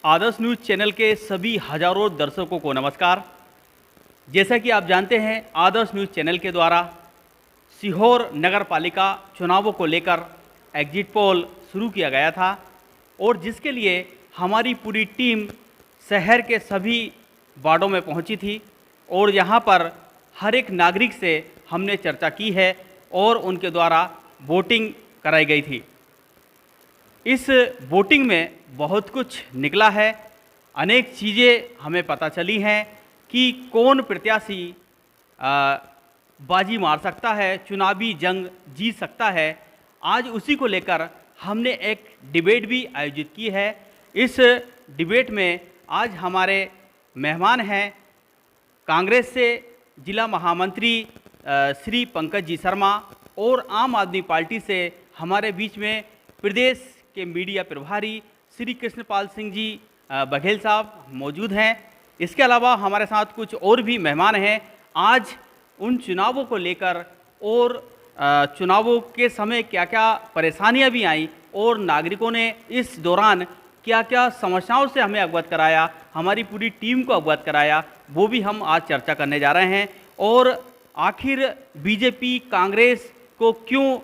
आदर्श news channel के सभी हजारों दर्शकों को नमस्कार। जैसा कि आप जानते हैं, आदर्श न्यूज़ चैनल के द्वारा सीहोर नगर पालिका चुनावों को लेकर एग्जिट पोल शुरू किया गया था और जिसके लिए हमारी पूरी टीम शहर के सभी वार्डों में पहुंची थी और यहां पर हर एक नागरिक से हमने चर्चा की है और उनके द्वारा वोटिंग कराई गई थी। इस वोटिंग में बहुत कुछ निकला है, अनेक चीज़ें हमें पता चली हैं कि कौन प्रत्याशी बाजी मार सकता है, चुनावी जंग जीत सकता है। आज उसी को लेकर हमने एक डिबेट भी आयोजित की है। इस डिबेट में आज हमारे मेहमान हैं कांग्रेस से जिला महामंत्री श्री पंकज जी शर्मा और आम आदमी पार्टी से हमारे बीच में प्रदेश के मीडिया प्रभारी श्री कृष्णपाल सिंह जी बघेल साहब मौजूद हैं। इसके अलावा हमारे साथ कुछ और भी मेहमान हैं। आज उन चुनावों को लेकर और चुनावों के समय क्या क्या परेशानियां भी आईं और नागरिकों ने इस दौरान क्या क्या समस्याओं से हमें अवगत कराया, हमारी पूरी टीम को अवगत कराया, वो भी हम आज चर्चा करने जा रहे हैं। और आखिर बीजेपी कांग्रेस को क्यों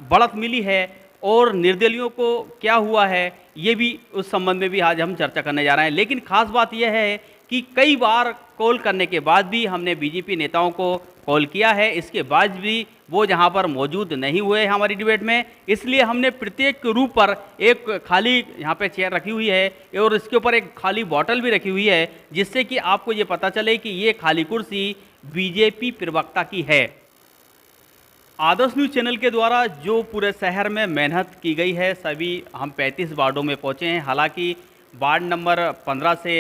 बढ़त मिली है और निर्दलियों को क्या हुआ है, ये भी उस संबंध में भी आज हम चर्चा करने जा रहे हैं। लेकिन खास बात यह है कि कई बार कॉल करने के बाद भी हमने बीजेपी नेताओं को कॉल किया है, इसके बाद भी वो जहां पर मौजूद नहीं हुए हमारी डिबेट में, इसलिए हमने प्रत्येक रूप पर एक खाली यहाँ पे चेयर रखी हुई है और इसके ऊपर एक खाली बॉटल भी रखी हुई है, जिससे कि आपको ये पता चले कि ये खाली कुर्सी बीजेपी प्रवक्ता की है। आदर्श न्यूज़ चैनल के द्वारा जो पूरे शहर में मेहनत की गई है, सभी हम 35 वार्डों में पहुँचे हैं। हालांकि वार्ड नंबर 15 से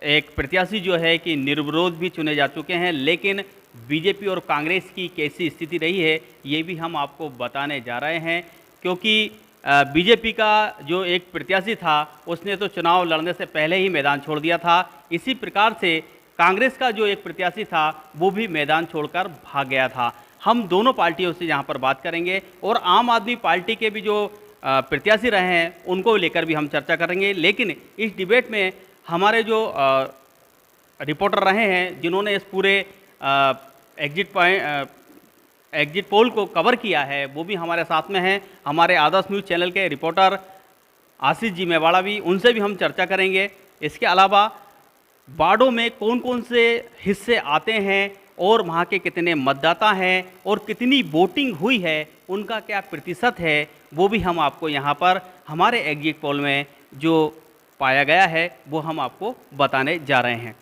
एक प्रत्याशी जो है कि निर्विरोध भी चुने जा चुके हैं, लेकिन बीजेपी और कांग्रेस की कैसी स्थिति रही है ये भी हम आपको बताने जा रहे हैं। क्योंकि बीजेपी का जो एक प्रत्याशी था उसने तो चुनाव लड़ने से पहले ही मैदान छोड़ दिया था। इसी प्रकार से कांग्रेस का जो एक प्रत्याशी था वो भी मैदान छोड़कर भाग गया था। हम दोनों पार्टियों से यहाँ पर बात करेंगे और आम आदमी पार्टी के भी जो प्रत्याशी रहे हैं उनको लेकर भी हम चर्चा करेंगे। लेकिन इस डिबेट में हमारे जो रिपोर्टर रहे हैं जिन्होंने इस पूरे एग्जिट पोल को कवर किया है वो भी हमारे साथ में हैं। हमारे आदर्श न्यूज़ चैनल के रिपोर्टर आशीष जी मेवाड़ा भी, उनसे भी हम चर्चा करेंगे। इसके अलावा वार्डों में कौन कौन से हिस्से आते हैं और वहाँ के कितने मतदाता हैं और कितनी वोटिंग हुई है, उनका क्या प्रतिशत है, वो भी हम आपको यहाँ पर हमारे एग्जिट पोल में जो पाया गया है वो हम आपको बताने जा रहे हैं।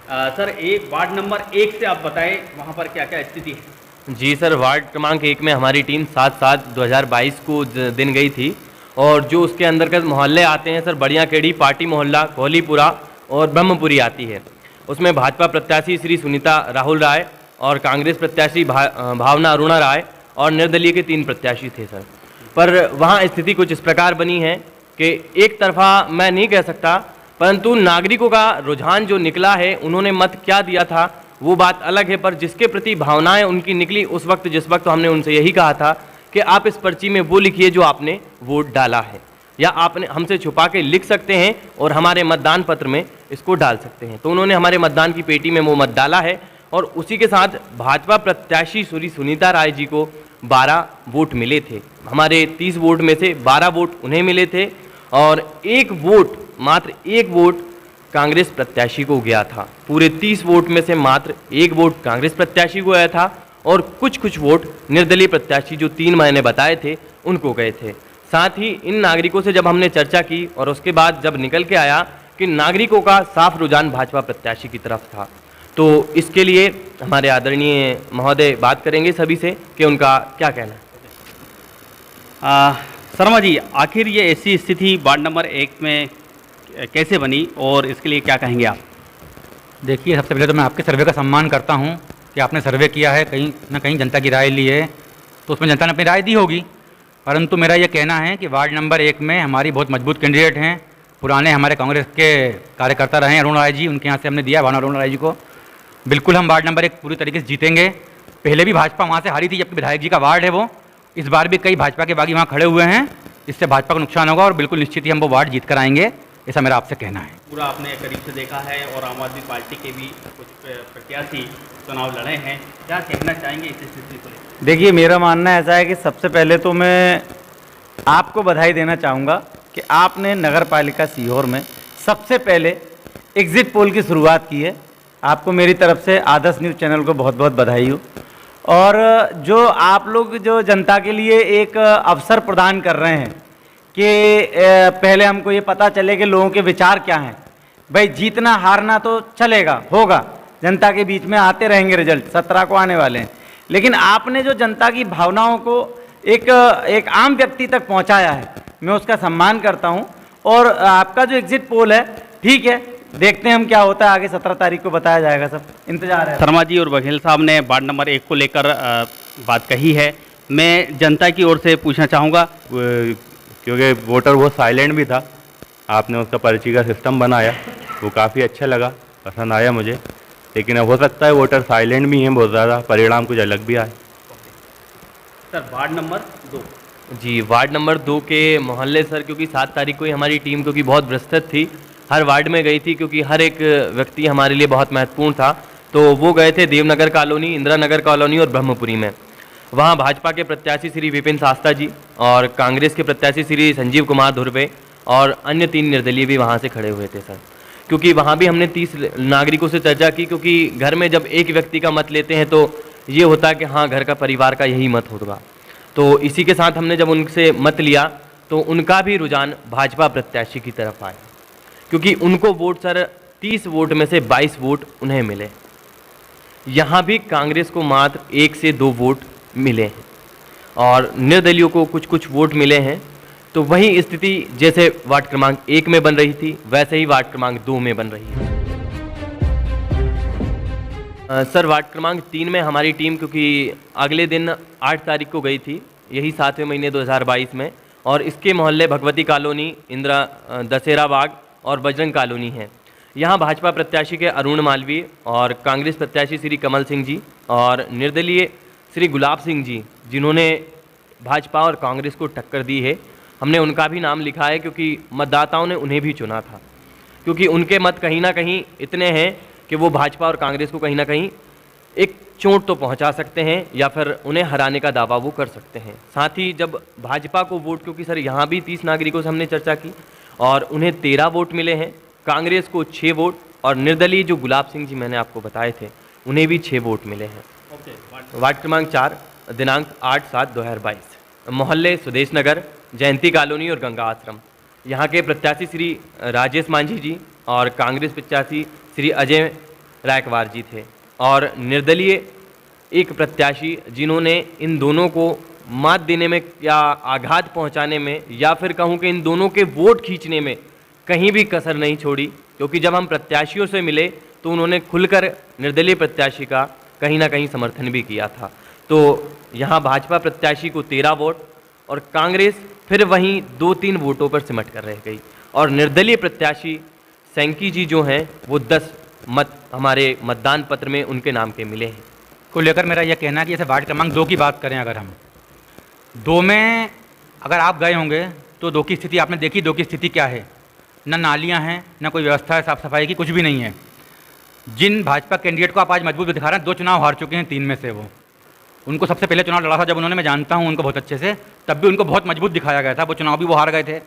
सर, एक वार्ड नंबर 1 से आप बताएं वहाँ पर क्या क्या स्थिति है। जी सर, वार्ड क्रमांक 1 में हमारी टीम 7/7/2022 को दिन गई थी और जो उसके अंतर्गत मोहल्ले आते हैं सर, बढ़िया केड़ी, पार्टी मोहल्ला, कोहलीपुरा और ब्रह्मपुरी आती है। उसमें भाजपा प्रत्याशी श्री सुनीता राहुल राय और कांग्रेस प्रत्याशी भावना अरुणा राय और निर्दलीय के 3 प्रत्याशी थे सर। पर वहाँ स्थिति कुछ इस प्रकार बनी है कि एक तरफा मैं नहीं कह सकता, परंतु नागरिकों का रुझान जो निकला है, उन्होंने मत क्या दिया था वो बात अलग है, पर जिसके प्रति भावनाएं उनकी निकली उस वक्त, जिस वक्त हमने उनसे यही कहा था कि आप इस पर्ची में वो लिखिए जो आपने वोट डाला है, या आपने हमसे छुपा के लिख सकते हैं और हमारे मतदान पत्र में इसको डाल सकते हैं। तो उन्होंने हमारे मतदान की पेटी में वो मत डाला है और उसी के साथ भाजपा प्रत्याशी श्री सुनीता राय जी को 12 वोट मिले थे। हमारे 30 वोट में से 12 वोट उन्हें मिले थे और मात्र एक वोट कांग्रेस प्रत्याशी को गया था। पूरे 30 वोट में से मात्र एक वोट कांग्रेस प्रत्याशी को गया था और कुछ वोट निर्दलीय प्रत्याशी जो 3 मैंने बताए थे उनको गए थे। साथ ही इन नागरिकों से जब हमने चर्चा की और उसके बाद जब निकल के आया कि नागरिकों का साफ रुझान भाजपा प्रत्याशी की तरफ था, तो इसके लिए हमारे आदरणीय महोदय बात करेंगे सभी से कि उनका क्या कहना है। शर्मा जी, आखिर ये ऐसी स्थिति वार्ड नंबर 1 में कैसे बनी और इसके लिए क्या कहेंगे आप? देखिए, सबसे पहले तो मैं आपके सर्वे का सम्मान करता हूं कि आपने सर्वे किया है, कहीं ना कहीं जनता की राय ली है, तो उसमें जनता ने अपनी राय दी होगी। परंतु मेरा ये कहना है कि वार्ड नंबर 1 में हमारी बहुत मजबूत कैंडिडेट हैं, पुराने हमारे कांग्रेस के कार्यकर्ता रहे हैं अरुण राय जी, उनके यहाँ से हमने दिया भावना अरुण राय जी को। बिल्कुल हम वार्ड नंबर 1 पूरी तरीके से जीतेंगे। पहले भी भाजपा वहाँ से हारी थी, जबकि विधायक जी का वार्ड है वो। इस बार भी कई भाजपा के बागी वहाँ खड़े हुए हैं इससे भाजपा को नुकसान होगा और बिल्कुल निश्चित ही हम वो वार्ड जीत कर आएंगे, ऐसा मेरा आपसे कहना है। पूरा आपने करीब से देखा है और आम आदमी पार्टी के भी कुछ प्रत्याशी चुनाव लड़े हैं, क्या कहना चाहेंगे इस स्थिति को लेकर? देखिए, मेरा मानना ऐसा है कि सबसे पहले तो मैं आपको बधाई देना चाहूँगा कि आपने नगर पालिका सीहोर में सबसे पहले एग्ज़िट पोल की शुरुआत की है। आपको मेरी तरफ से आदर्श न्यूज़ चैनल को बहुत बहुत बधाई हो। और जो आप लोग जो जनता के लिए एक अवसर प्रदान कर रहे हैं कि पहले हमको ये पता चले कि लोगों के विचार क्या हैं। भाई, जीतना हारना तो चलेगा, होगा, जनता के बीच में आते रहेंगे, रिजल्ट 17 को आने वाले हैं, लेकिन आपने जो जनता की भावनाओं को एक आम व्यक्ति तक पहुंचाया है, मैं उसका सम्मान करता हूं। और आपका जो एग्जिट पोल है, ठीक है, देखते हैं हम क्या होता है आगे, 17 तारीख को बताया जाएगा, सब इंतजार है। शर्मा जी और बघेल साहब ने वार्ड नंबर 1 को लेकर बात कही है। मैं जनता की ओर से पूछना चाहूँगा, क्योंकि वोटर बहुत साइलेंट भी था, आपने उसका पर्ची का सिस्टम बनाया, वो काफ़ी अच्छा लगा, पसंद आया मुझे। लेकिन अब हो सकता है वोटर साइलेंट भी हैं बहुत ज़्यादा, परिणाम कुछ अलग भी आए। Sir, ward number 2। जी, वार्ड नंबर 2 के मोहल्ले सर, क्योंकि 7 तारीख को ही हमारी टीम क्योंकि बहुत विस्तृत थी, हर वार्ड में गई थी, क्योंकि हर एक व्यक्ति हमारे लिए बहुत महत्वपूर्ण था। तो वो गए थे देवनगर कॉलोनी, इंदिरा नगर कॉलोनी और ब्रह्मपुरी में। वहाँ भाजपा के प्रत्याशी श्री विपिन शास्ता जी और कांग्रेस के प्रत्याशी श्री संजीव कुमार धुर्वे और अन्य 3 निर्दलीय भी वहाँ से खड़े हुए थे सर। क्योंकि वहाँ भी हमने 30 नागरिकों से चर्चा की, क्योंकि घर में जब एक व्यक्ति का मत लेते हैं तो ये होता है कि हाँ, घर का परिवार का यही मत होगा। तो इसी के साथ हमने जब उनसे मत लिया तो उनका भी रुझान भाजपा प्रत्याशी की तरफ आया, क्योंकि उनको वोट सर 30 वोट में से 22 वोट उन्हें मिले। यहाँ भी कांग्रेस को मात्र 1 से 2 वोट मिले हैं और निर्दलियों को कुछ कुछ वोट मिले हैं। तो वही स्थिति जैसे वार्ड क्रमांक 1 में बन रही थी, वैसे ही वार्ड क्रमांक 2 में बन रही है। सर, वार्ड क्रमांक 3 में हमारी टीम क्योंकि अगले दिन 8 तारीख को गई थी, यही 7वें महीने 2022 में, और इसके मोहल्ले भगवती कॉलोनी, इंदिरा दशहरा बाग और बजरंग कॉलोनी है। यहाँ भाजपा प्रत्याशी के अरुण मालवीय और कांग्रेस प्रत्याशी श्री कमल सिंह जी और निर्दलीय श्री गुलाब सिंह जी, जिन्होंने भाजपा और कांग्रेस को टक्कर दी है, हमने उनका भी नाम लिखा है, क्योंकि मतदाताओं ने उन्हें भी चुना था, क्योंकि उनके मत कहीं ना कहीं इतने हैं कि वो भाजपा और कांग्रेस को कहीं ना कहीं एक चोट तो पहुंचा सकते हैं या फिर उन्हें हराने का दावा वो कर सकते हैं। साथ ही जब भाजपा को वोट, क्योंकि सर यहाँ भी 30 नागरिकों से हमने चर्चा की और उन्हें 13 वोट मिले हैं, कांग्रेस को 6 वोट और निर्दलीय जो गुलाब सिंह जी मैंने आपको बताए थे उन्हें भी 6 वोट मिले हैं। वार्ड क्रमांक 4 दिनांक 8/7/2022, मोहल्ले सुदेश नगर, जयंती कॉलोनी और गंगा आश्रम। यहाँ के प्रत्याशी श्री राजेश मांझी जी और कांग्रेस प्रत्याशी श्री अजय रायकवार जी थे और निर्दलीय एक प्रत्याशी जिन्होंने इन दोनों को मात देने में या आघात पहुंचाने में या फिर कहूं कि इन दोनों के वोट खींचने में कहीं भी कसर नहीं छोड़ी, क्योंकि जब हम प्रत्याशियों से मिले तो उन्होंने खुलकर निर्दलीय प्रत्याशी का कहीं ना कहीं समर्थन भी किया था। तो यहाँ भाजपा प्रत्याशी को 13 वोट और कांग्रेस फिर वहीं 2-3 वोटों पर सिमट कर रह गई और निर्दलीय प्रत्याशी सैंकी जी जो हैं वो 10 मत हमारे मतदान पत्र में उनके नाम के मिले हैं। को लेकर मेरा यह कहना है कि जैसे वार्ड क्रमांक 2 की बात करें, अगर हम 2 में अगर आप गए होंगे तो 2 की स्थिति आपने देखी। 2 की स्थिति क्या है, न नालियाँ हैं, न कोई व्यवस्था है साफ़ सफाई की, कुछ भी नहीं है। जिन भाजपा कैंडिडेट को आप आज मजबूत दिखा रहे हैं, 2 चुनाव हार चुके हैं 3 में से। वो उनको सबसे पहले चुनाव लड़ा था जब उन्होंने, मैं जानता हूँ उनको बहुत अच्छे से, तब भी उनको बहुत मजबूत दिखाया गया था, वो चुनाव भी वो हार गए थे।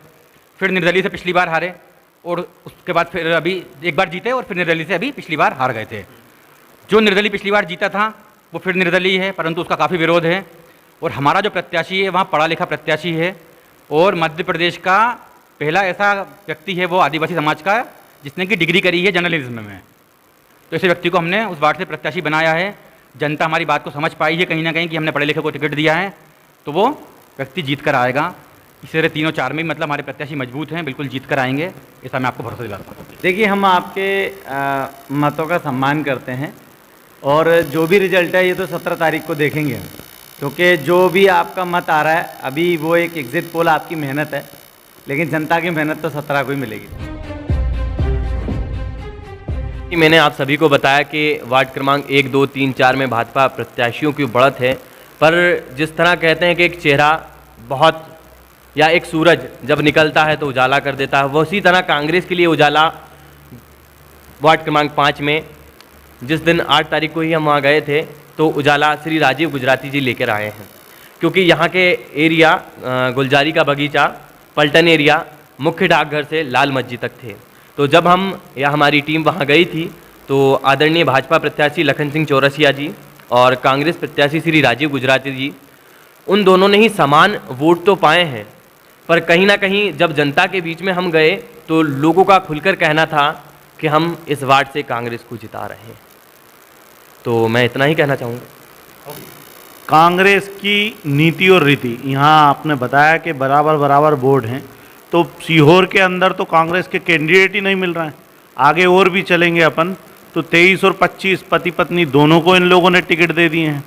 फिर निर्दलीय से पिछली बार हारे और उसके बाद फिर अभी एक बार जीते और फिर निर्दलीय से अभी पिछली बार हार गए थे। जो निर्दलीय पिछली बार जीता था वो फिर निर्दलीय है, परंतु उसका काफ़ी विरोध है। और हमारा जो प्रत्याशी है वहाँ पढ़ा लिखा प्रत्याशी है और मध्य प्रदेश का पहला ऐसा व्यक्ति है वो आदिवासी समाज का जिसने कि डिग्री करी है जर्नलिज्म में। तो ऐसे व्यक्ति को हमने उस वार्ड से प्रत्याशी बनाया है। जनता हमारी बात को समझ पाई है कहीं ना कहीं कि हमने पढ़े लिखे को टिकट दिया है, तो वो व्यक्ति जीत कर आएगा। इस तरह 3 और 4 में मतलब हमारे प्रत्याशी मजबूत हैं, बिल्कुल जीत कर आएंगे, ऐसा मैं आपको भरोसा दिलाता हूँ। देखिए, हम आपके मतों का सम्मान करते हैं और जो भी रिजल्ट है ये तो 17 तारीख को देखेंगे, क्योंकि जो भी आपका मत आ रहा है अभी वो एक एग्जिट पोल आपकी मेहनत है, लेकिन जनता की मेहनत तो 17 को ही मिलेगी। मैंने आप सभी को बताया कि वार्ड क्रमांक 1, 2, 3, 4 में भाजपा प्रत्याशियों की बढ़त है, पर जिस तरह कहते हैं कि एक चेहरा बहुत या एक सूरज जब निकलता है तो उजाला कर देता है, उसी तरह कांग्रेस के लिए उजाला वार्ड क्रमांक 5 में जिस दिन 8 तारीख को ही हम वहाँ गए थे तो उजाला श्री राजीव गुजराती जी लेकर आए हैं। क्योंकि यहाँ के एरिया गुलजारी का बगीचा, पलटन एरिया, मुख्य डाकघर से लाल मस्जिद तक थे। तो जब हम या हमारी टीम वहाँ गई थी तो आदरणीय भाजपा प्रत्याशी लखन सिंह चौरसिया जी और कांग्रेस प्रत्याशी श्री राजीव गुजराती जी, उन दोनों ने ही समान वोट तो पाए हैं, पर कहीं ना कहीं जब जनता के बीच में हम गए तो लोगों का खुलकर कहना था कि हम इस वार्ड से कांग्रेस को जिता रहे हैं। तो मैं इतना ही कहना चाहूँगा। कांग्रेस की नीति और रीति, यहाँ आपने बताया कि बराबर बराबर वोट हैं, तो सीहोर के अंदर तो कांग्रेस के कैंडिडेट ही नहीं मिल रहे हैं। आगे और भी चलेंगे अपन तो 23 और 25 पति पत्नी दोनों को इन लोगों ने टिकट दे दिए हैं।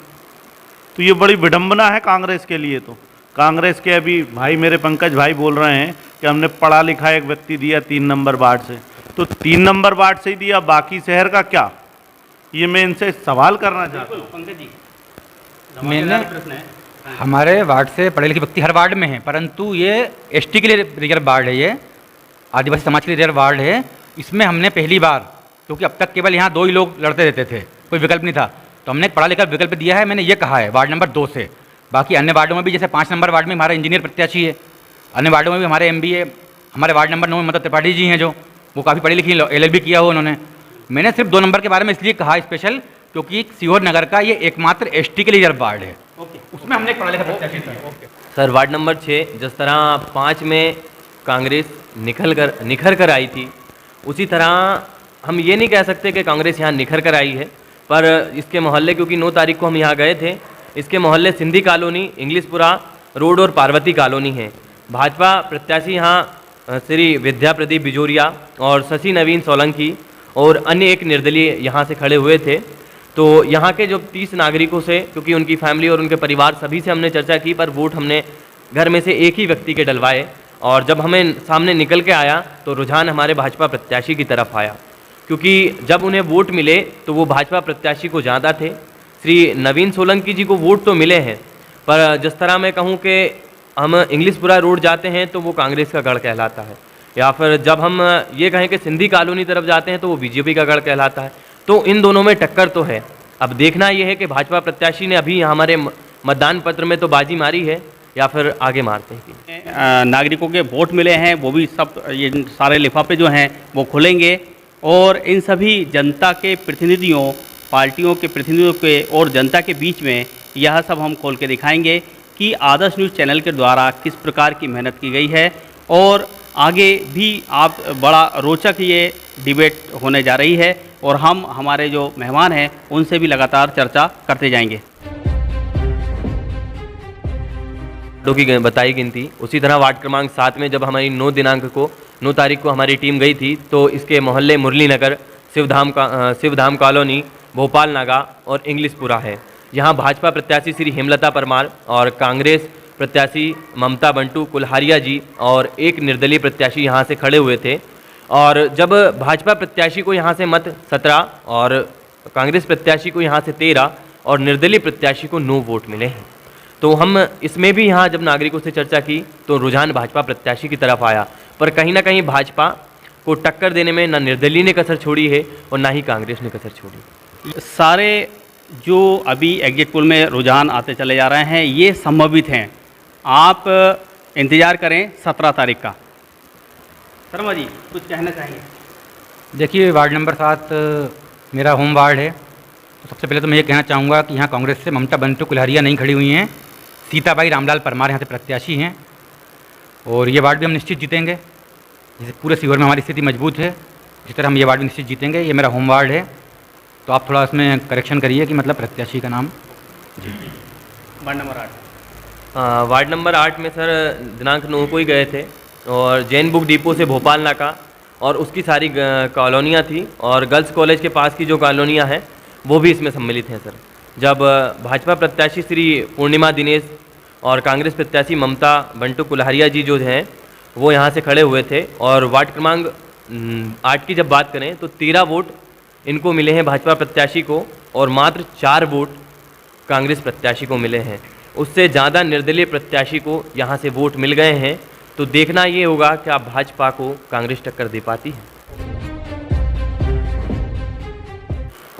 तो ये बड़ी विडंबना है कांग्रेस के लिए। तो कांग्रेस के अभी भाई मेरे पंकज भाई बोल रहे हैं कि हमने पढ़ा लिखा एक व्यक्ति दिया 3 नंबर वार्ड से, तो 3 नंबर वार्ड से ही दिया, बाकी शहर का क्या? ये मैं इनसे सवाल करना चाहता हूँ। पंकज जी, मैंने हमारे वार्ड से पढ़े लिखे व्यक्ति हर वार्ड में हैं, परंतु ये एसटी के लिए रिजर्व वार्ड है, ये आदिवासी समाज के लिए रिजर्व वार्ड है। इसमें हमने पहली बार, क्योंकि अब तक केवल यहाँ 2 ही लोग लड़ते रहते थे, कोई विकल्प नहीं था, तो हमने पढ़ा लिखा विकल्प दिया है। मैंने ये कहा है वार्ड नंबर 2 से। बाकी अन्य वार्डों में भी, जैसे 5 नंबर वार्ड में हमारा इंजीनियर प्रत्याशी है, अन्य वार्डों में भी हमारे MBA, हमारे वार्ड नंबर 9 में मदन त्रिपाठी जी हैं, जो वो काफ़ी पढ़ी लिखी, LLB किया हुआ उन्होंने। मैंने सिर्फ 2 नंबर के बारे में इसलिए कहा स्पेशल, क्योंकि सीहोर नगर का ये एकमात्र ST के लिए रिजर्व वार्ड है, उसमें हमने एक पढ़ा लिखा प्रत्याशी था। सर, वार्ड नंबर 6 जिस तरह 5 में कांग्रेस निखर कर आई थी, उसी तरह हम ये नहीं कह सकते कि कांग्रेस यहाँ निखर कर आई है, पर इसके मोहल्ले, क्योंकि 9 तारीख को हम यहाँ गए थे, इसके मोहल्ले सिंधी कॉलोनी, इंग्लिशपुरा रोड और पार्वती कॉलोनी है। भाजपा प्रत्याशी यहाँ श्री विद्या प्रदीप बिजोरिया और शशि नवीन सोलंकी और अन्य एक निर्दलीय यहाँ से खड़े हुए थे। तो यहाँ के जो 30 नागरिकों से, क्योंकि उनकी फैमिली और उनके परिवार सभी से हमने चर्चा की, पर वोट हमने घर में से एक ही व्यक्ति के डलवाए, और जब हमें सामने निकल के आया तो रुझान हमारे भाजपा प्रत्याशी की तरफ आया, क्योंकि जब उन्हें वोट मिले तो वो भाजपा प्रत्याशी को ज़्यादा थे। श्री नवीन सोलंकी जी को वोट तो मिले हैं, पर जिस तरह मैं कहूँ कि हम इंग्लिशपुरा रोड जाते हैं तो वो कांग्रेस का गढ़ कहलाता है, या फिर जब हम ये कहें कि सिंधी कॉलोनी तरफ जाते हैं तो वो बीजेपी का गढ़ कहलाता है। तो इन दोनों में टक्कर तो है। अब देखना ये है कि भाजपा प्रत्याशी ने अभी हमारे मतदान पत्र में तो बाजी मारी है या फिर आगे मारते हैं। नागरिकों के वोट मिले हैं, वो भी सब, ये सारे लिफाफे जो हैं वो खुलेंगे, और इन सभी जनता के प्रतिनिधियों, पार्टियों के प्रतिनिधियों के और जनता के बीच में यह सब हम खोल के दिखाएंगे कि आदर्श न्यूज़ चैनल के द्वारा किस प्रकार की मेहनत की गई है, और आगे भी आप बड़ा रोचक ये डिबेट होने जा रही है, और हम हमारे जो मेहमान हैं उनसे भी लगातार चर्चा करते जाएंगे। की बताई गिनती, उसी तरह वार्ड क्रमांक 7 में जब हमारी 9 तारीख को हमारी टीम गई थी तो इसके मोहल्ले मुरली नगर, शिवधाम कॉलोनी, भोपाल नागा और इंग्लिशपुरा है। यहाँ भाजपा प्रत्याशी श्री हेमलता परमार और कांग्रेस प्रत्याशी ममता बंटू कुल्हारिया जी और एक निर्दलीय प्रत्याशी यहाँ से खड़े हुए थे। और जब भाजपा प्रत्याशी को यहाँ से मत 17 और कांग्रेस प्रत्याशी को यहाँ से 13 और निर्दलीय प्रत्याशी को 9 वोट मिले हैं, तो हम इसमें भी यहाँ जब नागरिकों से चर्चा की तो रुझान भाजपा प्रत्याशी की तरफ आया, पर कहीं ना कहीं भाजपा को टक्कर देने में ना निर्दलीय ने कसर छोड़ी है और ना ही कांग्रेस ने कसर छोड़ी। सारे जो अभी एग्जिट पोल में रुझान आते चले जा रहे हैं ये संभावित हैं, आप इंतज़ार करें 17 तारीख का। शर्मा जी कुछ कहना चाहेंगे? देखिए, वार्ड नंबर 7 मेरा होम वार्ड है, तो सबसे पहले तो मैं ये कहना चाहूँगा कि यहाँ कांग्रेस से ममता बंटू कुल्हारिया नहीं खड़ी हुई हैं, सीताबाई रामलाल परमार यहाँ से प्रत्याशी हैं, और ये वार्ड भी हम निश्चित जीतेंगे। जैसे पूरे सीहोर में हमारी स्थिति मजबूत है, जिस तरह हम ये वार्ड भी निश्चित जीतेंगे। ये मेरा होम वार्ड है, तो आप थोड़ा उसमें करेक्शन करिए कि मतलब प्रत्याशी का नाम। जी, वार्ड नंबर 8। वार्ड नंबर 8 में सर दिनांक 9 को ही गए थे, और जैन बुक डिपो से भोपाल नाका और उसकी सारी कॉलोनियाँ थी, और गर्ल्स कॉलेज के पास की जो कॉलोनियाँ हैं वो भी इसमें सम्मिलित हैं सर। जब भाजपा प्रत्याशी श्री पूर्णिमा दिनेश और कांग्रेस प्रत्याशी ममता बंटू कुल्हारिया जी जो हैं वो यहाँ से खड़े हुए थे, और वार्ड क्रमांक 8 की जब बात करें तो 13 वोट इनको मिले हैं भाजपा प्रत्याशी को, और मात्र 4 वोट कांग्रेस प्रत्याशी को मिले हैं। उससे ज़्यादा निर्दलीय प्रत्याशी को यहाँ से वोट मिल गए हैं। तो देखना ये होगा कि आप भाजपा को कांग्रेस टक्कर दे पाती है।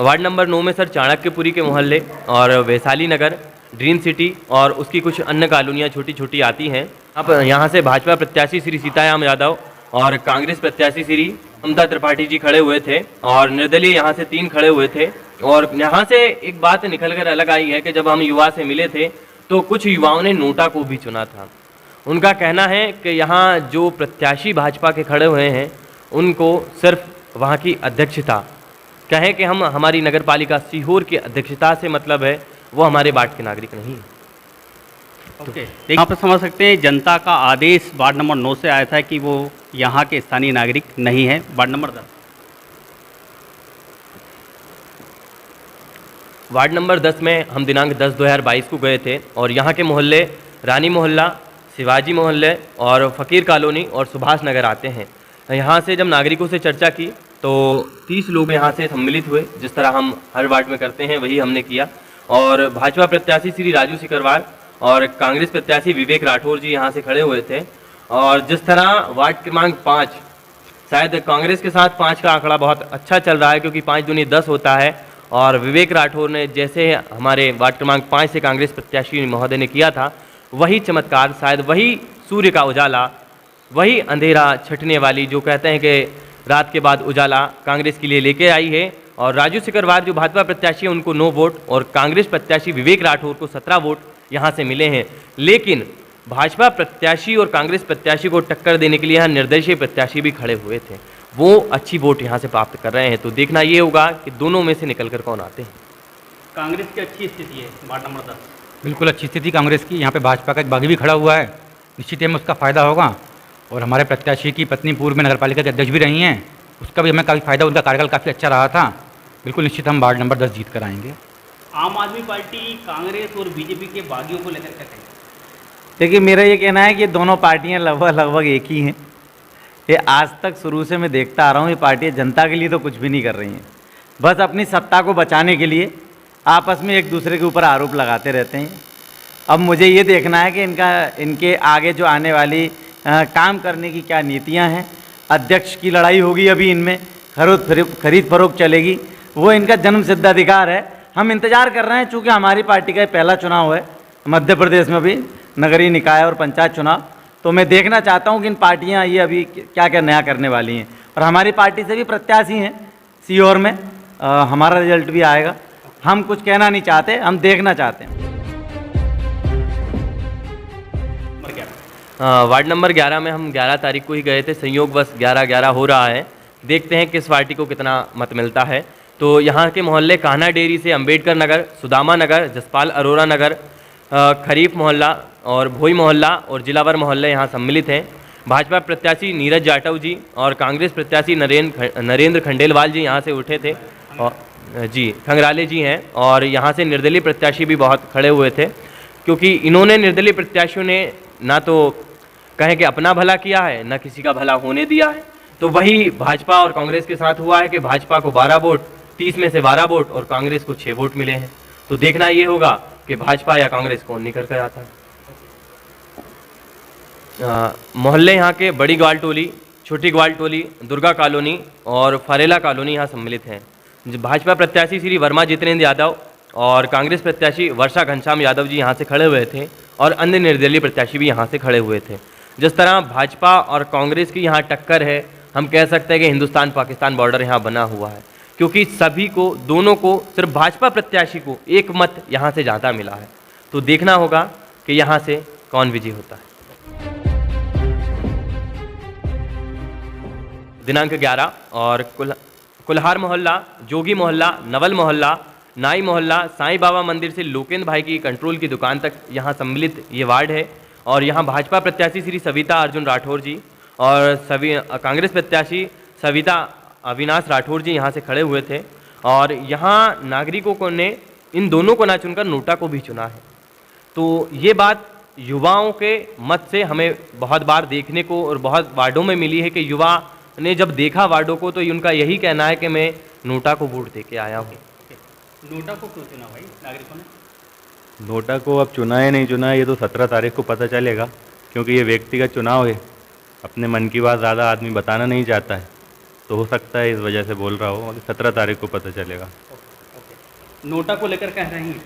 वार्ड नंबर 9 में सर चाणक्यपुरी के मोहल्ले और वैशाली नगर, ड्रीम सिटी और उसकी कुछ अन्य कॉलोनियाँ छोटी छोटी आती हैं। अब यहाँ से भाजपा प्रत्याशी श्री सीताराम यादव और कांग्रेस प्रत्याशी श्री ममता त्रिपाठी जी खड़े हुए थे और निर्दलीय यहाँ से 3 खड़े हुए थे। और यहाँ से एक बात निकल कर अलग आई है कि जब हम युवा से मिले थे तो कुछ युवाओं ने नोटा को भी चुना था। उनका कहना है कि यहाँ जो प्रत्याशी भाजपा के खड़े हुए हैं उनको सिर्फ वहाँ की अध्यक्षता, कहें कि हम हमारी नगर पालिका सीहोर की अध्यक्षता से मतलब है, वो हमारे वार्ड के नागरिक नहीं है। ओके, यहाँ पर समझ सकते हैं जनता का आदेश वार्ड नंबर 9 से आया था कि वो यहाँ के स्थानीय नागरिक नहीं है। Ward number 10। वार्ड नंबर 10 में हम दिनांक 10/2022 को गए थे और यहाँ के मोहल्ले रानी मोहल्ला, शिवाजी मोहल्ले और फ़कीर कॉलोनी और सुभाष नगर आते हैं। यहाँ से जब नागरिकों से चर्चा की तो 30 लोग यहाँ से सम्मिलित हुए, जिस तरह हम हर वार्ड में करते हैं वही हमने किया। और भाजपा प्रत्याशी श्री राजू सिकरवार और कांग्रेस प्रत्याशी विवेक राठौर जी यहाँ से खड़े हुए थे। और जिस तरह वार्ड क्रमांक 5, शायद कांग्रेस के साथ 5 का आंकड़ा बहुत अच्छा चल रहा है क्योंकि 5 दूनी 10 होता है। और विवेक राठौर ने जैसे हमारे वार्ड क्रमांक 5 से कांग्रेस प्रत्याशी महोदय ने किया था, वही चमत्कार, शायद वही सूर्य का उजाला, वही अंधेरा छटने वाली, जो कहते हैं कि रात के बाद उजाला, कांग्रेस के लिए लेके आई है। और राजू सिकरवार जो भाजपा प्रत्याशी है उनको 9 वोट और कांग्रेस प्रत्याशी विवेक राठौर को 17 वोट यहाँ से मिले हैं। लेकिन भाजपा प्रत्याशी और कांग्रेस प्रत्याशी को टक्कर देने के लिए यहाँ निर्दलीय प्रत्याशी भी खड़े हुए थे, वो अच्छी वोट यहाँ से प्राप्त कर रहे हैं। तो देखना ये होगा कि दोनों में से निकलकर कौन आते हैं। कांग्रेस की अच्छी स्थिति है वार्ड नंबर 10। बिल्कुल अच्छी स्थिति कांग्रेस की। यहाँ पे भाजपा का एक बागी भी खड़ा हुआ है, निश्चित ही हमें उसका फ़ायदा होगा। और हमारे प्रत्याशी की पत्नी पूर्व में नगरपालिका के अध्यक्ष भी रही हैं, उसका भी हमें काफ़ी फ़ायदा, उनका कार्यकाल काफ़ी अच्छा रहा था। बिल्कुल निश्चित हम वार्ड नंबर 10 जीत कर आएंगे। आम आदमी पार्टी, कांग्रेस और बीजेपी के बागियों को लेकर क्या कहेंगे? देखिए, मेरा ये कहना है कि दोनों पार्टियां लगभग एक ही हैं। ये आज तक शुरू से मैं देखता आ रहा हूँ, ये पार्टियां जनता के लिए तो कुछ भी नहीं कर रही हैं, बस अपनी सत्ता को बचाने के लिए आपस में एक दूसरे के ऊपर आरोप लगाते रहते हैं। अब मुझे ये देखना है कि इनके आगे जो आने वाली काम करने की क्या नीतियाँ हैं। अध्यक्ष की लड़ाई होगी अभी इनमें, खरीद फरोख्त चलेगी, वो इनका जन्म सिद्ध अधिकार है। हम इंतज़ार कर रहे हैं, चूँकि हमारी पार्टी का पहला चुनाव है मध्य प्रदेश में भी, नगरीय निकाय और पंचायत चुनाव, तो मैं देखना चाहता हूँ कि इन पार्टियाँ ये अभी क्या क्या नया करने वाली हैं। और हमारी पार्टी से भी प्रत्याशी हैं सीहोर में, हमारा रिजल्ट भी आएगा। हम कुछ कहना नहीं चाहते, हम देखना चाहते हैं। वार्ड नंबर 11 में हम 11 तारीख को ही गए थे, संयोगवश 11-11 हो रहा है। देखते हैं किस पार्टी को कितना मत मिलता है। तो यहाँ के मोहल्ले कान्हा डेयरी से अंबेडकर नगर, सुदामा नगर, जसपाल अरोरा नगर, खरीफ मोहल्ला और भोई मोहल्ला और जिलावर मोहल्ले यहाँ सम्मिलित हैं। भाजपा प्रत्याशी नीरज जाटव जी और कांग्रेस प्रत्याशी नरेंद्र खंडेलवाल जी यहाँ से उठे थे और जी खंगराले जी हैं। और यहाँ से निर्दलीय प्रत्याशी भी बहुत खड़े हुए थे, क्योंकि इन्होंने निर्दलीय प्रत्याशियों ने ना तो कहें कि अपना भला किया है, ना किसी का भला होने दिया है। तो वही भाजपा और कांग्रेस के साथ हुआ है कि भाजपा को 12 वोट, 30 में से 12 वोट और कांग्रेस को 6 वोट मिले हैं। तो देखना ये होगा कि भाजपा या कांग्रेस कौन निकल कर आता है। मोहल्ले यहाँ के बड़ी ग्वाल टोली, छोटी ग्वाल टोली, दुर्गा कॉलोनी और फरेला कॉलोनी यहाँ सम्मिलित हैं। भाजपा प्रत्याशी श्री वर्मा जितेंद्र यादव और कांग्रेस प्रत्याशी वर्षा घनश्याम यादव जी यहाँ से खड़े हुए थे और अन्य निर्दलीय प्रत्याशी भी यहाँ से खड़े हुए थे। जिस तरह भाजपा और कांग्रेस की यहाँ टक्कर है, हम कह सकते हैं कि हिंदुस्तान पाकिस्तान बॉर्डर यहाँ बना हुआ है, क्योंकि सभी को, दोनों को, सिर्फ भाजपा प्रत्याशी को एक मत यहाँ से ज़्यादा मिला है। तो देखना होगा कि यहाँ से कौन विजयी होता है। दिनांक 11 और कुल्हार मोहल्ला, जोगी मोहल्ला, नवल मोहल्ला, नाई मोहल्ला, साईं बाबा मंदिर से लोकेंद्र भाई की कंट्रोल की दुकान तक यहाँ सम्मिलित ये वार्ड है। और यहाँ भाजपा प्रत्याशी श्री सविता अर्जुन राठौर जी और कांग्रेस प्रत्याशी सविता अविनाश राठौर जी यहाँ से खड़े हुए थे। और यहाँ नागरिकों को ने इन दोनों को ना चुनकर नोटा को भी चुना है। तो ये बात युवाओं के मत से हमें बहुत बार देखने को और बहुत वार्डों में मिली है कि युवा ने जब देखा वार्डों को तो उनका यही कहना है कि मैं नोटा को वोट दे के आया हूँ। नोटा को क्यों चुना भाई नागरिकों ने? नोटा को अब चुना है नहीं चुना है ये तो 17 तारीख को पता चलेगा, क्योंकि ये व्यक्तिगत चुनाव है। अपने मन की बात ज़्यादा आदमी बताना नहीं चाहता है, तो हो सकता है इस वजह से बोल रहा हो। 17 तारीख को पता चलेगा। नोटा को लेकर कह रहे हैं?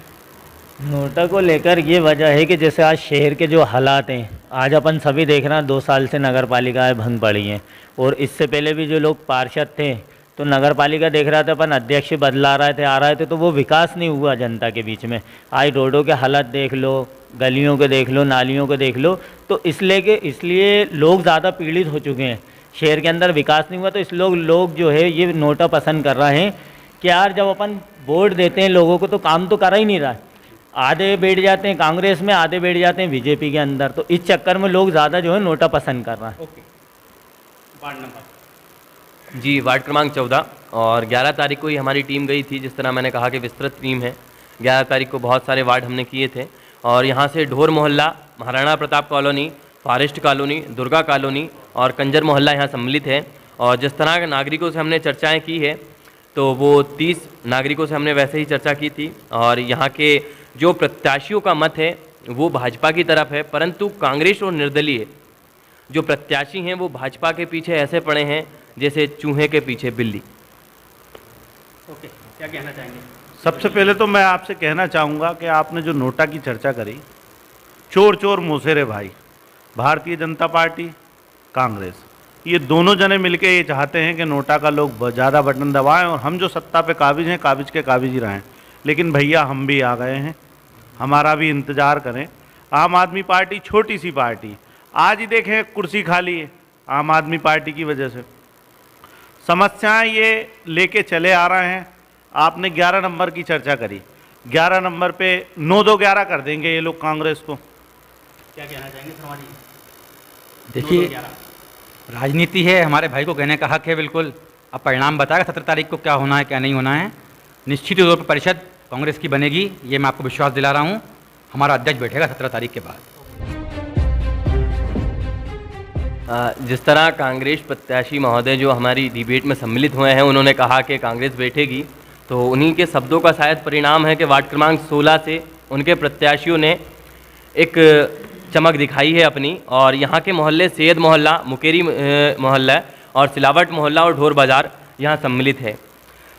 नोटा को लेकर ये वजह है कि जैसे आज शहर के जो हालात हैं, आज अपन सभी देख रहे हैं 2 साल से नगर पालिकाएँ भंग पड़ी हैं, और इससे पहले भी जो लोग पार्षद थे तो नगर पालिका देख रहा था अपन अध्यक्ष बदला रहे थे, आ रहे थे, तो वो विकास नहीं हुआ जनता के बीच में। आज रोडों के हालात देख लो, गलियों के देख लो, नालियों के देख लो, तो इसलिए लोग ज़्यादा पीड़ित हो चुके हैं। शहर के अंदर विकास नहीं हुआ, तो लोग जो है ये नोटा पसंद कर रहे हैं कि यार जब अपन वोट देते हैं लोगों को तो काम तो कर ही नहीं रहा है। आधे बैठ जाते हैं कांग्रेस में, आधे बैठ जाते हैं बीजेपी के अंदर, तो इस चक्कर में लोग ज़्यादा जो है नोटा पसंद कर रहा है। ओके, वार्ड नंबर जी, वार्ड क्रमांक 14 और 11 तारीख को ही हमारी टीम गई थी। जिस तरह मैंने कहा कि विस्तृत टीम है। 11 तारीख को बहुत सारे वार्ड हमने किए थे और यहाँ से ढोर मोहल्ला, Maharana Pratap colony, forest colony, Durga colony और कंजर मोहल्ला यहाँ सम्मिलित है। और जिस तरह के नागरिकों से हमने चर्चाएं की है तो वो 30 नागरिकों से हमने वैसे ही चर्चा की थी। और यहाँ के जो प्रत्याशियों का मत है वो भाजपा की तरफ है, परंतु कांग्रेस और निर्दलीय जो प्रत्याशी हैं वो भाजपा के पीछे ऐसे पड़े हैं जैसे चूहे के पीछे बिल्ली। ओके, क्या कहना चाहेंगे? सबसे पहले तो मैं आपसे कहना चाहूँगा कि आपने जो नोटा की चर्चा करी, चोर चोर मोसेरे भाई, भारतीय जनता पार्टी, कांग्रेस, ये दोनों जने मिलके ये चाहते हैं कि नोटा का लोग ज़्यादा बटन दबाएं और हम जो सत्ता पे काबिज हैं काबिज के काबिज ही रहें। लेकिन भैया हम भी आ गए हैं, हमारा भी इंतज़ार करें। आम आदमी पार्टी छोटी सी पार्टी, आज ही देखें कुर्सी खाली है आम आदमी पार्टी की वजह से। समस्याएं ये लेके चले आ रहे हैं। आपने 11 नंबर की चर्चा करी, 11 नंबर पे 9-2-11 कर देंगे ये लोग कांग्रेस को। क्या कहना चाहेंगे शर्मा जी? देखिए, 9-2-11 राजनीति है, हमारे भाई को कहने का हक है बिल्कुल। अब परिणाम बताएगा 17 तारीख को क्या होना है क्या नहीं होना है। निश्चित तौर पर परिषद कांग्रेस की बनेगी, ये मैं आपको विश्वास दिला रहा हूँ। हमारा अध्यक्ष बैठेगा 17 तारीख के बाद। जिस तरह कांग्रेस प्रत्याशी महोदय जो हमारी डिबेट में सम्मिलित हुए हैं उन्होंने कहा कि कांग्रेस बैठेगी, तो उन्हीं के शब्दों का शायद परिणाम है कि वार्ड क्रमांक 16 से उनके प्रत्याशियों ने एक चमक दिखाई है अपनी। और यहाँ के मोहल्ले सैयद मोहल्ला, मुकेरी मोहल्ला और सिलावट मोहल्ला और ढोर बाज़ार यहाँ सम्मिलित है।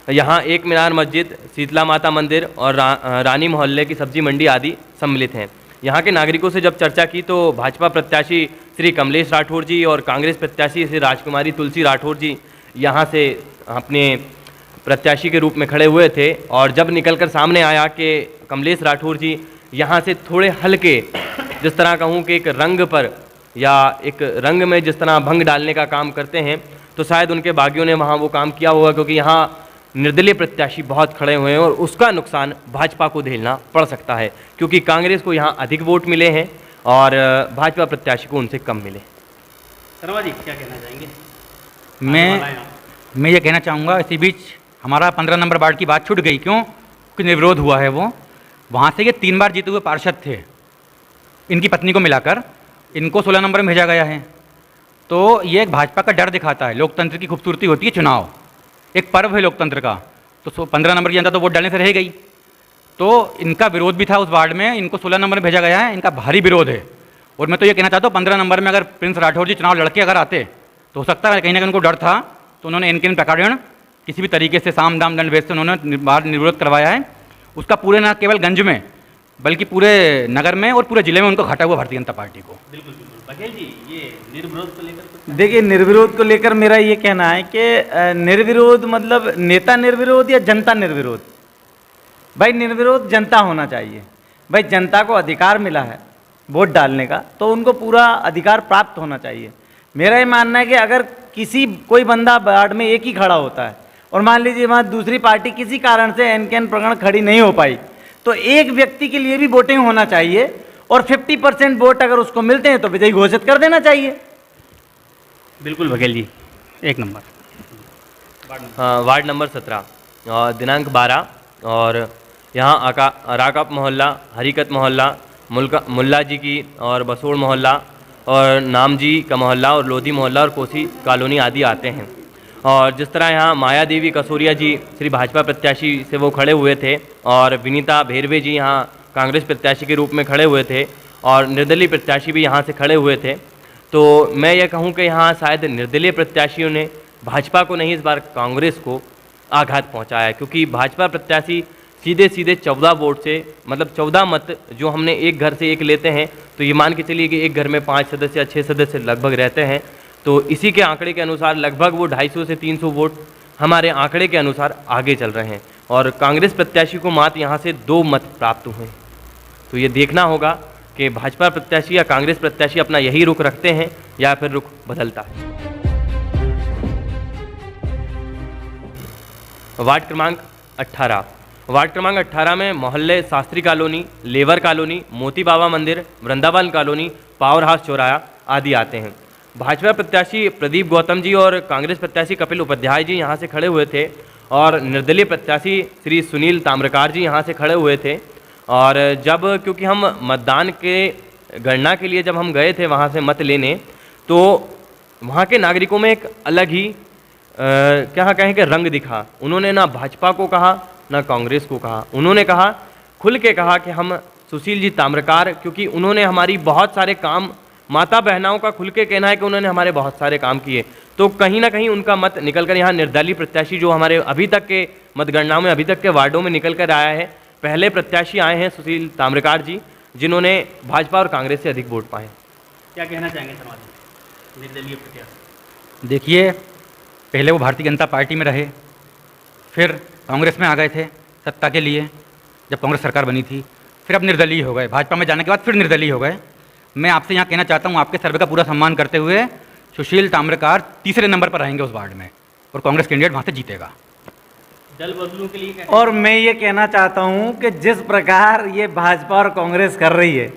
यहाँ एक मीनार मस्जिद, शीतला माता मंदिर और रानी मोहल्ले की सब्जी मंडी आदि सम्मिलित हैं। यहाँ के नागरिकों से जब चर्चा की तो भाजपा प्रत्याशी श्री कमलेश राठौर जी और कांग्रेस प्रत्याशी श्री राजकुमारी तुलसी राठौर जी यहाँ से अपने प्रत्याशी के रूप में खड़े हुए थे। और जब निकलकर सामने आया कि कमलेश राठौर जी यहाँ से थोड़े हल्के, जिस तरह कहूँ कि एक रंग पर या एक रंग में जिस तरह भंग डालने का काम करते हैं, तो शायद उनके बागियों ने वहाँ वो काम किया होगा, क्योंकि यहाँ निर्दलीय प्रत्याशी बहुत खड़े हुए हैं और उसका नुकसान भाजपा को झेलना पड़ सकता है, क्योंकि कांग्रेस को यहाँ अधिक वोट मिले हैं और भाजपा प्रत्याशी को उनसे कम मिले। शर्मा जी क्या कहना चाहेंगे? मैं ये कहना चाहूँगा, इसी बीच हमारा 15 नंबर वार्ड की बात छूट गई। क्यों? क्योंकि निर्विरोध हुआ है वो। वहाँ से ये 3 बार जीते हुए पार्षद थे, इनकी पत्नी को मिलाकर इनको 16 नंबर में भेजा गया है। तो ये एक भाजपा का डर दिखाता है। लोकतंत्र की खूबसूरती होती है चुनाव, एक पर्व है लोकतंत्र का। तो 15 नंबर की जनता तो वोट डालने से रह गई, तो इनका विरोध भी था उस वार्ड में, इनको 16 नंबर में भेजा गया है, इनका भारी विरोध है। और मैं तो ये कहना चाहता हूँ 15 नंबर में अगर प्रिंस राठौर जी चुनाव लड़के अगर आते तो हो सकता है कहीं ना कहीं उनको डर था, तो उन्होंने इनके प्रकरण किसी भी तरीके से साम दाम दंड भेद से उन्होंने बाहर निर्विरोध करवाया है। उसका पूरे न केवल गंज में बल्कि पूरे नगर में और पूरे जिले में उनको घटा हुआ भारतीय जनता पार्टी को। बिल्कुल बिल्कुल। बघेल जी, ये निर्विरोध को लेकर देखिए, निर्विरोध को लेकर मेरा ये कहना है कि निर्विरोध मतलब नेता निर्विरोध या जनता निर्विरोध? भाई निर्विरोध जनता होना चाहिए। भाई जनता को अधिकार मिला है वोट डालने का, तो उनको पूरा अधिकार प्राप्त होना चाहिए। मेरा ये मानना है कि अगर कोई बंदा वार्ड में एक ही खड़ा होता है और मान लीजिए वहाँ दूसरी पार्टी किसी कारण से एन प्रकरण खड़ी नहीं हो पाई, तो एक व्यक्ति के लिए भी वोटिंग होना चाहिए और 50% वोट अगर उसको मिलते हैं तो विजयी घोषित कर देना चाहिए। बिल्कुल बघेल जी, 1 नंबर। हाँ, वार्ड नंबर 17 और दिनांक 12 और यहाँ अराकप मोहल्ला, हरीकत मोहल्ला, मुल्ला जी की और बसोड़ मोहल्ला और नामजी का मोहल्ला और लोधी मोहल्ला और कोसी कॉलोनी आदि आते हैं। और जिस तरह यहाँ माया देवी कसोरिया जी श्री भाजपा प्रत्याशी से वो खड़े हुए थे और विनीता भेरवे जी यहाँ कांग्रेस प्रत्याशी के रूप में खड़े हुए थे और निर्दलीय प्रत्याशी भी यहाँ से खड़े हुए थे। तो मैं ये कहूँ कि यहाँ शायद निर्दलीय प्रत्याशियों ने भाजपा को नहीं, इस बार कांग्रेस को आघात पहुँचाया है, क्योंकि भाजपा प्रत्याशी सीधे सीधे 14 वोट से, मतलब 14 मत जो हमने एक घर से एक लेते हैं, तो ये मान के चलिए कि एक घर में 5 सदस्य या 6 सदस्य लगभग रहते हैं, तो इसी के आंकड़े के अनुसार लगभग वो 250 से 300 वोट हमारे आंकड़े के अनुसार आगे चल रहे हैं और कांग्रेस प्रत्याशी को मात्र यहाँ से 2 मत प्राप्त हुए। तो ये देखना होगा कि भाजपा प्रत्याशी या कांग्रेस प्रत्याशी अपना यही रुख रखते हैं या फिर रुख बदलता है। वार्ड क्रमांक 18। वार्ड क्रमांक 18 में मोहल्ले शास्त्री कॉलोनी, लेबर कॉलोनी, मोती बाबा मंदिर, वृंदावन कॉलोनी, पावर हाउस चौराहा आदि आते हैं। भाजपा प्रत्याशी प्रदीप गौतम जी और कांग्रेस प्रत्याशी कपिल उपाध्याय जी यहाँ से खड़े हुए थे और निर्दलीय प्रत्याशी श्री सुनील ताम्रकार जी यहाँ से खड़े हुए थे। और जब क्योंकि हम मतदान के गणना के लिए जब हम गए थे वहाँ से मत लेने, तो वहाँ के नागरिकों में एक अलग ही क्या कहें कि रंग दिखा। उन्होंने ना भाजपा को कहा ना कांग्रेस को कहा, उन्होंने कहा, खुल के कहा कि हम सुशील जी ताम्रकार, क्योंकि उन्होंने हमारी बहुत सारे काम, माता बहनाओं का खुल के कहना है कि उन्होंने हमारे बहुत सारे काम किए, तो कहीं ना कहीं उनका मत निकल कर यहाँ निर्दलीय प्रत्याशी जो हमारे अभी तक के मतगणनाओं में, अभी तक के वार्डों में निकल कर आया है, पहले प्रत्याशी आए हैं सुशील ताम्रकार जी, जिन्होंने भाजपा और कांग्रेस से अधिक वोट पाए। क्या कहना चाहेंगे समाज निर्दलीय प्रत्याशी? देखिए, पहले वो भारतीय जनता पार्टी में रहे, फिर कांग्रेस में आ गए थे सत्ता के लिए जब कांग्रेस सरकार बनी थी, फिर अब निर्दलीय हो गए, भाजपा में जाने के बाद फिर निर्दलीय हो गए। मैं आपसे यहाँ कहना चाहता हूँ, आपके सर्वे का पूरा सम्मान करते हुए सुशील ताम्रकार तीसरे नंबर पर रहेंगे उस वार्ड में और कांग्रेस कैंडिडेट वहाँ से जीतेगा। दल बदलू के लिए और मैं ये कहना चाहता हूँ कि जिस प्रकार ये भाजपा और कांग्रेस कर रही है,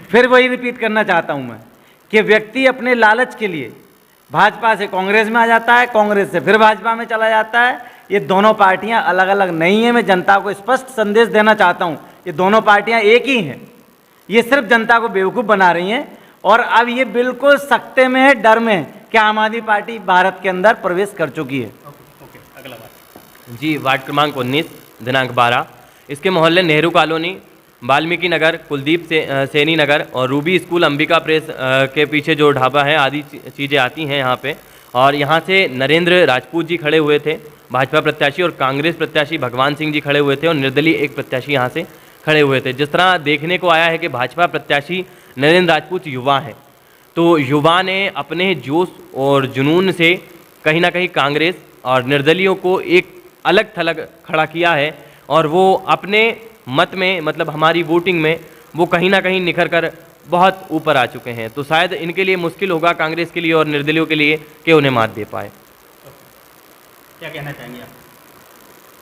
फिर वही रिपीट करना चाहता हूँ मैं कि व्यक्ति अपने लालच के लिए भाजपा से कांग्रेस में आ जाता है, कांग्रेस से फिर भाजपा में चला जाता है। ये दोनों पार्टियां अलग अलग नहीं है। मैं जनता को स्पष्ट संदेश देना चाहता हूं, ये दोनों पार्टियां एक ही हैं। ये सिर्फ जनता को बेवकूफ़ बना रही हैं और अब ये बिल्कुल सख्ते में है, डर में है कि आम आदमी पार्टी भारत के अंदर प्रवेश कर चुकी है। ओके, अगला बात जी, वार्ड क्रमांक 19 दिनांक 12, इसके मोहल्ले नेहरू कॉलोनी, वाल्मीकि नगर, कुलदीप सैनी नगर और रूबी स्कूल, अंबिका प्रेस के पीछे जो ढाबा है आदि चीज़ें आती हैं यहाँ पे। और यहाँ से नरेंद्र राजपूत जी खड़े हुए थे भाजपा प्रत्याशी, और कांग्रेस प्रत्याशी भगवान सिंह जी खड़े हुए थे और निर्दलीय एक प्रत्याशी यहाँ से खड़े हुए थे। जिस तरह देखने को आया है कि भाजपा प्रत्याशी नरेंद्र राजपूत युवा हैं, तो युवा ने अपने जोश और जुनून से कहीं ना कहीं कांग्रेस और निर्दलियों को एक अलग थलग खड़ा किया है और वो अपने मत में, मतलब हमारी वोटिंग में, वो कहीं ना कहीं निखर कर बहुत ऊपर आ चुके हैं। तो शायद इनके लिए मुश्किल होगा, कांग्रेस के लिए और निर्दलियों के लिए, कि उन्हें मात दे पाए। क्या कहना चाहेंगे आप?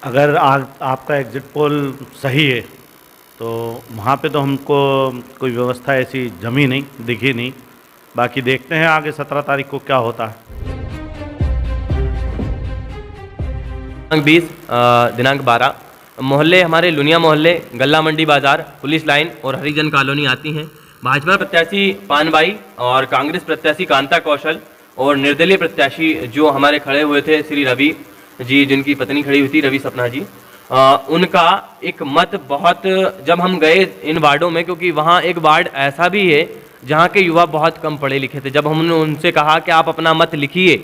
अगर आपका एग्जिट पोल सही है तो वहाँ पे तो हमको कोई व्यवस्था ऐसी जमी नहीं, दिखी नहीं। बाकी देखते हैं आगे 17 तारीख को क्या होता है। दिनांक 12 मोहल्ले हमारे लुनिया मोहल्ले, गल्ला मंडी बाजार, पुलिस लाइन और हरिजन कॉलोनी आती हैं। भाजपा प्रत्याशी पानबाई और कांग्रेस प्रत्याशी कांता कौशल और निर्दलीय प्रत्याशी जो हमारे खड़े हुए थे श्री रवि जी, जिनकी पत्नी खड़ी हुई थी रवि सपना जी, उनका एक मत बहुत, जब हम गए इन वार्डों में, क्योंकि वहाँ एक वार्ड ऐसा भी है जहाँ के युवा बहुत कम पढ़े लिखे थे, जब हमने उनसे कहा कि आप अपना मत लिखिए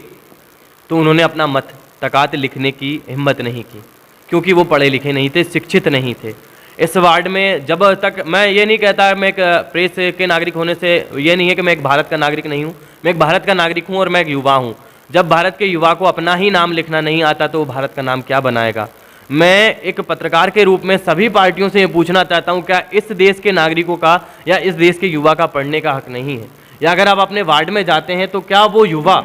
तो उन्होंने अपना मत तकात लिखने की हिम्मत नहीं की, क्योंकि वो पढ़े लिखे नहीं थे, शिक्षित नहीं थे। इस वार्ड में जब तक, मैं ये नहीं कहता मैं एक प्रेस के नागरिक होने से ये नहीं है कि मैं एक भारत का नागरिक नहीं हूँ, मैं एक भारत का नागरिक हूँ और मैं एक युवा हूँ। जब भारत के युवा को अपना ही नाम लिखना नहीं आता तो वो भारत का नाम क्या बनाएगा। मैं एक पत्रकार के रूप में सभी पार्टियों से ये पूछना चाहता हूँ, क्या इस देश के नागरिकों का या इस देश के युवा का पढ़ने का हक नहीं है? या अगर आप अपने वार्ड में जाते हैं तो क्या वो युवा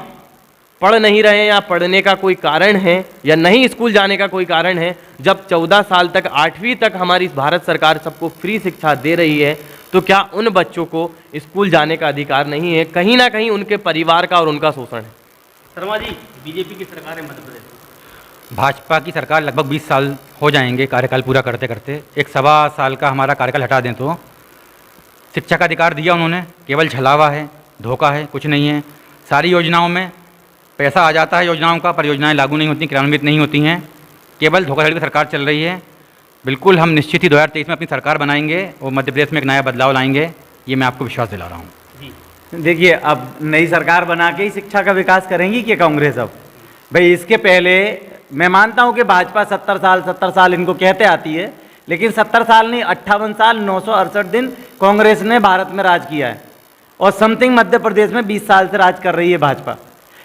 पढ़ नहीं रहे हैं या पढ़ने का कोई कारण है या नहीं स्कूल जाने का कोई कारण है? जब 14 साल तक 8वीं तक हमारी भारत सरकार सबको फ्री शिक्षा दे रही है, तो क्या उन बच्चों को स्कूल जाने का अधिकार नहीं है? कहीं ना कहीं उनके परिवार का और उनका शोषण है। शर्मा जी, बीजेपी की सरकार है मध्य प्रदेश, भाजपा की सरकार लगभग 20 साल हो जाएंगे कार्यकाल पूरा करते करते। एक 1.25 साल का हमारा कार्यकाल हटा दें तो शिक्षा का अधिकार दिया उन्होंने, केवल छलावा है, धोखा है, कुछ नहीं है। सारी योजनाओं में पैसा आ जाता है योजनाओं का, पर योजनाएं लागू नहीं होती, क्रियान्वित नहीं होती हैं, केवल धोखाधड़ी की सरकार चल रही है। बिल्कुल हम निश्चित ही 2023 में अपनी सरकार बनाएंगे और मध्य प्रदेश में एक नया बदलाव लाएंगे, ये मैं आपको विश्वास दिला रहा हूँ। देखिए, अब नई सरकार बना के ही शिक्षा का विकास करेंगी कि कांग्रेस? अब भाई इसके पहले मैं मानता हूं कि भाजपा 70 साल इनको कहते आती है, लेकिन 70 साल नहीं, 58 साल 968 दिन कांग्रेस ने भारत में राज किया है और समथिंग मध्य प्रदेश में 20 साल से राज कर रही है भाजपा।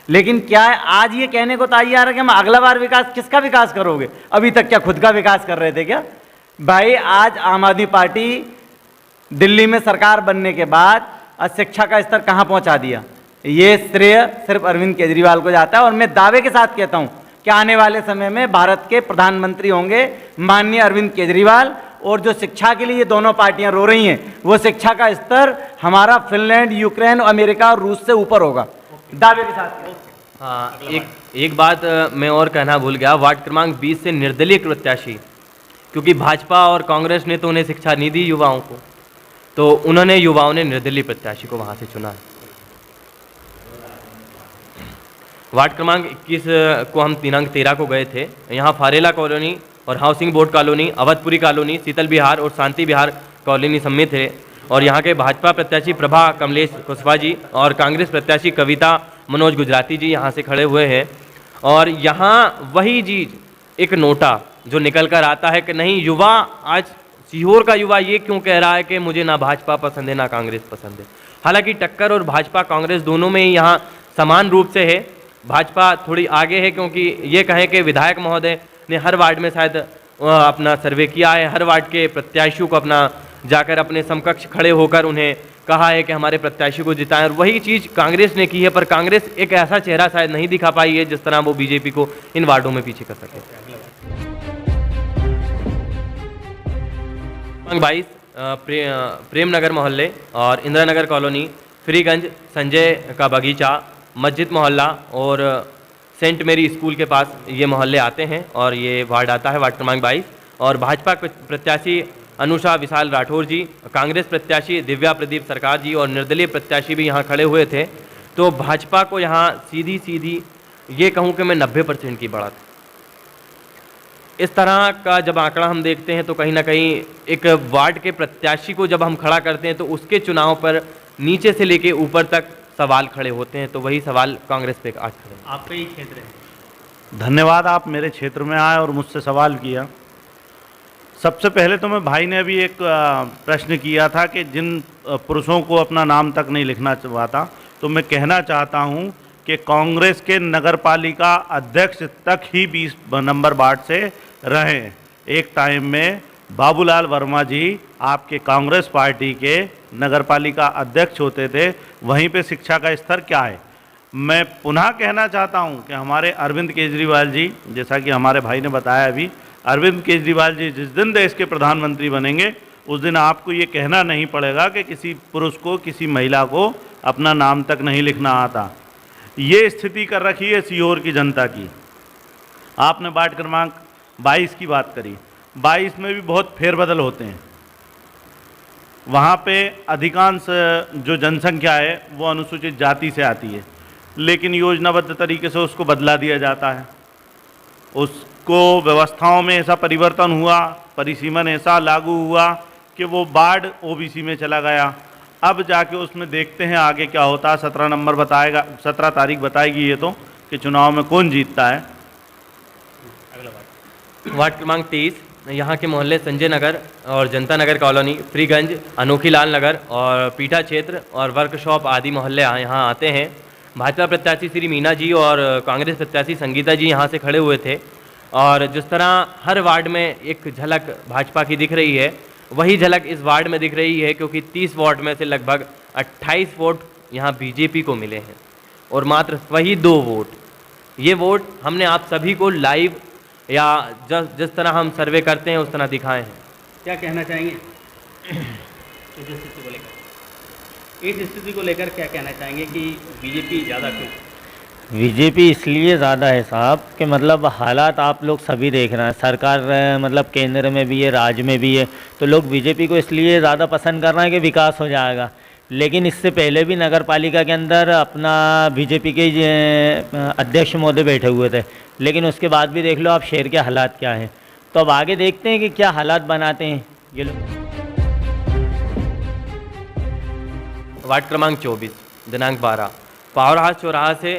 लेकिन क्या है, आज ये कहने को तैयार है कि हम अगला बार विकास, किसका विकास करोगे? अभी तक क्या खुद का विकास कर रहे थे क्या? भाई आज आम आदमी पार्टी दिल्ली में सरकार बनने के बाद शिक्षा का स्तर कहाँ पहुँचा दिया, ये श्रेय सिर्फ अरविंद केजरीवाल को जाता है। और मैं दावे के साथ कहता हूँ कि आने वाले समय में भारत के प्रधानमंत्री होंगे माननीय अरविंद केजरीवाल, और जो शिक्षा के लिए ये दोनों पार्टियां रो रही हैं, वो शिक्षा का स्तर हमारा फिनलैंड, यूक्रेन, अमेरिका और रूस से ऊपर होगा, दावे के साथ। हाँ, एक बात मैं और कहना भूल गया। वार्ड क्रमांक 20 से निर्दलीय प्रत्याशी, क्योंकि भाजपा और कांग्रेस ने तो उन्हें शिक्षा नहीं दी युवाओं को, तो उन्होंने युवाओं ने निर्दलीय प्रत्याशी को वहाँ से चुना है। वार्ड क्रमांक 21 को हम दिनांक 13 को गए थे। यहाँ फारेला कॉलोनी और housing board colony, Awadhpuri colony, Sheetal Vihar और शांति विहार कॉलोनी सम्मिलित है। और यहाँ के भाजपा प्रत्याशी प्रभा कमलेश कुशवाहा जी और कांग्रेस प्रत्याशी कविता मनोज गुजराती जी यहाँ से खड़े हुए हैं। और यहाँ वही चीज़, एक नोटा जो निकल कर आता है कि नहीं, युवा आज सीहोर का युवा ये क्यों कह रहा है कि मुझे ना भाजपा पसंद है ना कांग्रेस पसंद है। हालांकि टक्कर और भाजपा कांग्रेस दोनों में ही यहाँ समान रूप से है। भाजपा थोड़ी आगे है, क्योंकि ये कहें कि विधायक महोदय ने हर वार्ड में शायद अपना सर्वे किया है, हर वार्ड के प्रत्याशियों को अपना जाकर अपने समकक्ष खड़े होकर उन्हें कहा है कि हमारे प्रत्याशी को जिताएं। और वही चीज़ कांग्रेस ने की है, पर कांग्रेस एक ऐसा चेहरा शायद नहीं दिखा पाई है जिस तरह वो बीजेपी को इन वार्डों में पीछे कर सके। 22 प्रेम नगर मोहल्ले और इंदिरा नगर कॉलोनी, फ्रीगंज, संजय का बगीचा, मस्जिद मोहल्ला और सेंट मेरी स्कूल के पास ये मोहल्ले आते हैं और ये वार्ड आता है, वार्ड क्रमांक 22। और भाजपा प्रत्याशी अनुषा विशाल राठौर जी, कांग्रेस प्रत्याशी दिव्या प्रदीप सरकार जी और निर्दलीय प्रत्याशी भी यहाँ खड़े हुए थे। तो भाजपा को यहाँ सीधी ये कहूँ कि मैं 90% की बढ़त। इस तरह का जब आंकड़ा हम देखते हैं तो कहीं ना कहीं एक वार्ड के प्रत्याशी को जब हम खड़ा करते हैं तो उसके चुनाव पर नीचे से लेके ऊपर तक सवाल खड़े होते हैं। तो वही सवाल कांग्रेस पे आज खड़े हैं। आपका ही क्षेत्र है। धन्यवाद, आप मेरे क्षेत्र में आए और मुझसे सवाल किया। सबसे पहले तो मैं भाई ने अभी एक प्रश्न किया था कि जिन पुरुषों को अपना नाम तक नहीं लिखना चाहता, तो मैं कहना चाहता हूं कि कांग्रेस के नगरपालिका अध्यक्ष तक ही 20 नंबर वार्ड से रहे। एक टाइम में बाबूलाल वर्मा जी आपके कांग्रेस पार्टी के नगरपालिका अध्यक्ष होते थे। वहीं पे शिक्षा का स्तर क्या है? मैं पुनः कहना चाहता हूं कि हमारे अरविंद केजरीवाल जी, जैसा कि हमारे भाई ने बताया अभी, अरविंद केजरीवाल जी जिस दिन देश के प्रधानमंत्री बनेंगे उस दिन आपको ये कहना नहीं पड़ेगा कि किसी पुरुष को, किसी महिला को अपना नाम तक नहीं लिखना आता। ये स्थिति कर रखी है सीहोर की जनता की। आपने वार्ड क्रमांक 22 की बात करी, 22 में भी बहुत फेरबदल होते हैं। वहाँ पे अधिकांश जो जनसंख्या है वो अनुसूचित जाति से आती है, लेकिन योजनाबद्ध तरीके से उसको बदला दिया जाता है। उसको व्यवस्थाओं में ऐसा परिवर्तन हुआ, परिसीमन ऐसा लागू हुआ कि वो वार्ड ओबीसी में चला गया। अब जाके उसमें देखते हैं आगे क्या होता है। 17 नंबर बताएगा, 17 तारीख बताएगी ये तो कि चुनाव में कौन जीतता है। वार्ड क्रमांक 23, यहाँ के मोहल्ले संजय नगर और जनता नगर कॉलोनी, फ्रीगंज, अनोखी लाल नगर और पीठा क्षेत्र और वर्कशॉप आदि मोहल्ले यहाँ आते हैं। भाजपा प्रत्याशी श्री मीना जी और कांग्रेस प्रत्याशी संगीता जी यहाँ से खड़े हुए थे। और जिस तरह हर वार्ड में एक झलक भाजपा की दिख रही है, वही झलक इस वार्ड में दिख रही है, क्योंकि 30 वार्ड में से लगभग 28 वोट यहाँ बीजेपी को मिले हैं और मात्र वही 2 वोट। ये वोट हमने आप सभी को लाइव या जिस तरह हम सर्वे करते हैं उस तरह दिखाए हैं। क्या कहना चाहेंगे इस स्थिति को लेकर? इस स्थिति को लेकर क्या कहना चाहेंगे कि बीजेपी ज़्यादा क्यों? बीजेपी इसलिए ज़्यादा है साहब कि मतलब हालात आप लोग सभी देख रहे हैं। सरकार मतलब केंद्र में भी है, राज्य में भी है, तो लोग बीजेपी को इसलिए ज़्यादा पसंद कर रहे हैं कि विकास हो जाएगा। लेकिन इससे पहले भी नगर पालिका के अंदर अपना बीजेपी के अध्यक्ष महोदय बैठे हुए थे, लेकिन उसके बाद भी देख लो आप शहर के हालात क्या हैं। तो अब आगे देखते हैं कि क्या हालात बनाते हैं ये लोग। वार्ड क्रमांक 24 दिनांक 12 पावर हाउस चौराहा से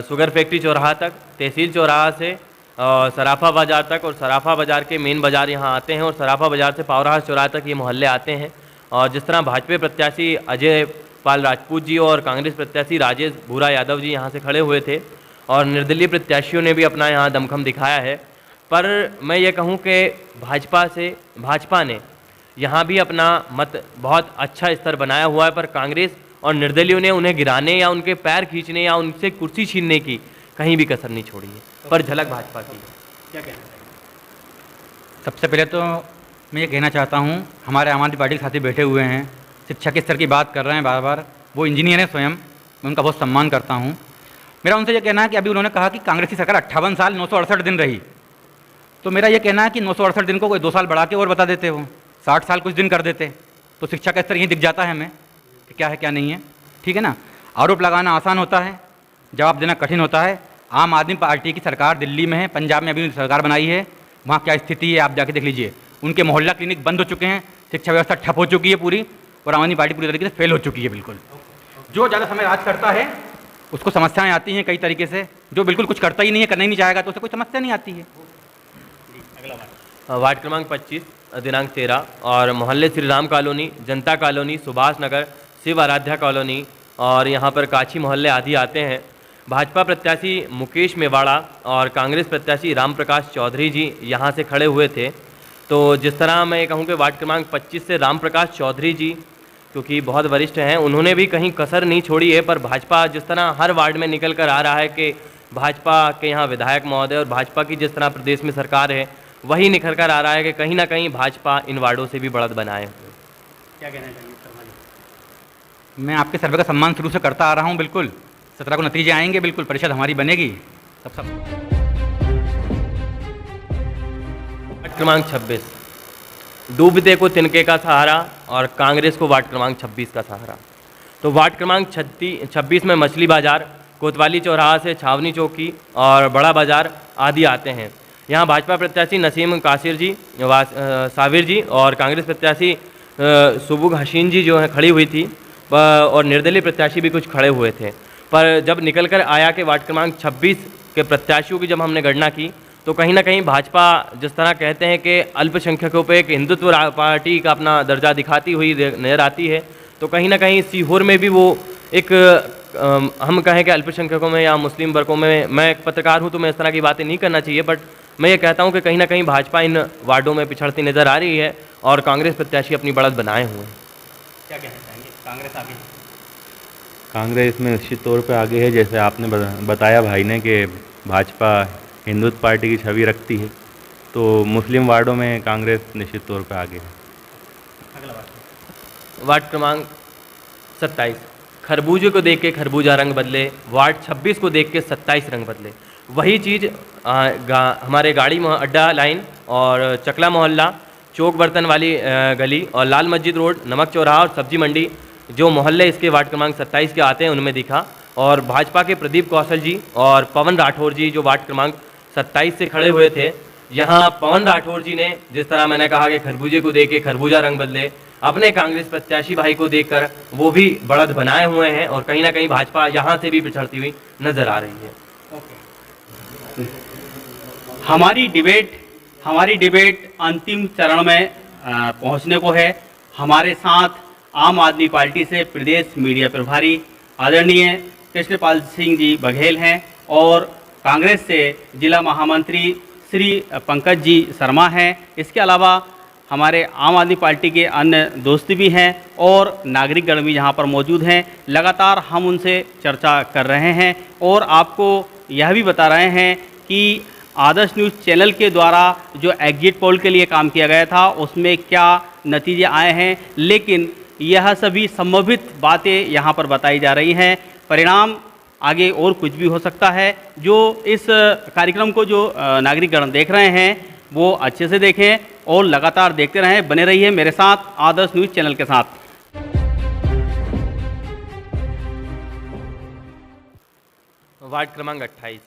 शुगर फैक्ट्री चौराहा तक, तहसील चौराहा से सराफा बाज़ार तक, और सराफा बाज़ार के मेन बाज़ार यहाँ आते हैं, और सराफा बाज़ार से पावर हाउस चौराहा तक ये मोहल्ले आते हैं। और जिस तरह भाजपा प्रत्याशी अजय पाल राजपूत जी और कांग्रेस प्रत्याशी राजेश भूरा यादव जी यहाँ से खड़े हुए थे, और निर्दलीय प्रत्याशियों ने भी अपना यहाँ दमखम दिखाया है। पर मैं ये कहूँ कि भाजपा ने यहाँ भी अपना मत बहुत अच्छा स्तर बनाया हुआ है, पर कांग्रेस और निर्दलियों ने उन्हें गिराने या उनके पैर खींचने या उनसे कुर्सी छीनने की कहीं भी कसर नहीं छोड़ी है। पर झलक भाजपा की क्या कहना चाहिए? सबसे पहले तो मैं ये कहना चाहता हूँ, हमारे आम आदमी पार्टी के साथी बैठे हुए हैं, शिक्षा के स्तर की बात कर रहे हैं बार बार, वो इंजीनियर हैं स्वयं, मैं उनका बहुत सम्मान करता हूँ। मेरा उनसे ये कहना है कि अभी उन्होंने कहा कि कांग्रेस की सरकार 58 साल 968 दिन रही, तो मेरा ये कहना है कि 968 दिन को कोई 2 साल बढ़ा के और बता देते हो, 60 साल कुछ दिन कर देते, तो शिक्षा का स्तर यहीं दिख जाता है हमें कि क्या है क्या नहीं है। ठीक है ना, आरोप लगाना आसान होता है, जवाब देना कठिन होता है। आम आदमी पार्टी की सरकार दिल्ली में है, पंजाब में अभी सरकार बनाई है, वहाँ क्या स्थिति है आप जाके देख लीजिए। उनके मोहल्ला क्लिनिक बंद हो चुके हैं, शिक्षा व्यवस्था ठप हो चुकी है पूरी, और आम आदमी पार्टी पूरी तरीके से फेल हो चुकी है बिल्कुल। जो ज़्यादा समय राज करता है उसको समस्याएं आती हैं कई तरीके से, जो बिल्कुल कुछ करता ही नहीं है, करना ही नहीं चाहेगा, तो उसे कोई समस्या नहीं आती है। वार्ड क्रमांक 25 दिनांक 13 और मोहल्ले श्री राम कॉलोनी, जनता कॉलोनी, सुभाष नगर, शिव आराध्या कॉलोनी और यहाँ पर काछी मोहल्ले आदि आते हैं। भाजपा प्रत्याशी मुकेश मेवाड़ा और कांग्रेस प्रत्याशी राम प्रकाश चौधरी जी यहाँ से खड़े हुए थे। तो जिस तरह मैं कहूँ कि वार्ड क्रमांक 25 से राम प्रकाश चौधरी जी क्योंकि बहुत वरिष्ठ हैं, उन्होंने भी कहीं कसर नहीं छोड़ी है, पर भाजपा जिस तरह हर वार्ड में निकल कर आ रहा है कि भाजपा के यहाँ विधायक महोदय और भाजपा की जिस तरह प्रदेश में सरकार है, वही निखर कर आ रहा है कि कहीं ना कहीं भाजपा इन वार्डों से भी बढ़त बनाए हुए। क्या कहना चाहिए शर्मा जी? मैं आपके सर्वे का सम्मान शुरू से करता आ रहा हूँ, बिल्कुल 17 को नतीजे आएंगे, बिल्कुल परिषद हमारी बनेगी तब सब। वार्ड क्रमांक 26 डूबते को तिनके का सहारा और कांग्रेस को वार्ड क्रमांक 26 का सहारा। तो वार्ड क्रमांक 26 में मछली बाजार, कोतवाली चौराहा से छावनी चौकी और बड़ा बाजार आदि आते हैं। यहाँ भाजपा प्रत्याशी नसीम कासिर जी साविर जी और कांग्रेस प्रत्याशी सुबुग हसीन जी जो है खड़ी हुई थी, और निर्दलीय प्रत्याशी भी कुछ खड़े हुए थे। पर जब निकल कर आया कि वार्ड क्रमांक 26 के प्रत्याशियों की जब हमने गणना की, तो कहीं ना कहीं भाजपा जिस तरह कहते हैं कि अल्पसंख्यकों पे एक हिंदुत्व पार्टी का अपना दर्जा दिखाती हुई नजर आती है, तो कहीं ना कहीं सीहोर में भी वो एक हम कहें कि अल्पसंख्यकों में या मुस्लिम वर्गों में, मैं एक पत्रकार हूँ तो मैं इस तरह की बातें नहीं करना चाहिए, बट मैं ये कहता हूँ कि कहीं ना कहीं भाजपा इन वार्डों में पिछड़ती नजर आ रही है और कांग्रेस प्रत्याशी अपनी बढ़त बनाए हुए हैं। क्या कहना चाहेंगे? कांग्रेस आगे कांग्रेस में निश्चित तौर पे आगे है। जैसे आपने बताया भाई ने कि भाजपा हिंदुत्व पार्टी की छवि रखती है, तो मुस्लिम वार्डों में कांग्रेस निश्चित तौर पे आगे है। अगला बात। वार्ड क्रमांक 27 खरबूजे को देख के खरबूजा रंग बदले, वार्ड 26 को देख के 27 रंग बदले। वही चीज़ हमारे गाड़ी अड्डा लाइन और चकला मोहल्ला, चौक बर्तन वाली गली और लाल मस्जिद रोड, नमक चौराहा और सब्जी मंडी जो मोहल्ले इसके वार्ड क्रमांक 27 के आते हैं उनमें दिखा। और भाजपा के प्रदीप कौशल जी और पवन राठौर जी जो वार्ड क्रमांक 27 से खड़े हुए थे, यहाँ पवन राठौर जी ने जिस तरह मैंने कहा कि खरबूजे को देख के खरबूजा रंग बदले, अपने कांग्रेस प्रत्याशी भाई को देखकर वो भी बढ़त बनाए हुए हैं और कहीं ना कहीं भाजपा यहाँ से भी पिछड़ती हुई नजर आ रही है। हमारी डिबेट अंतिम चरण में पहुंचने को है। हमारे साथ आम आदमी पार्टी से प्रदेश मीडिया प्रभारी आदरणीय कृष्णपाल सिंह जी बघेल हैं और कांग्रेस से जिला महामंत्री श्री पंकज जी शर्मा हैं। इसके अलावा हमारे आम आदमी पार्टी के अन्य दोस्त भी हैं और नागरिकगण भी यहाँ पर मौजूद हैं। लगातार हम उनसे चर्चा कर रहे हैं और आपको यह भी बता रहे हैं कि आदर्श न्यूज़ चैनल के द्वारा जो एग्जिट पोल के लिए काम किया गया था उसमें क्या नतीजे आए हैं, लेकिन यह सभी संभावित बातें यहाँ पर बताई जा रही हैं। परिणाम आगे और कुछ भी हो सकता है। जो इस कार्यक्रम को जो नागरिकगण देख रहे हैं वो अच्छे से देखें और लगातार देखते रहें। बने रहिए मेरे साथ आदर्श न्यूज़ चैनल के साथ। वार्ड क्रमांक 28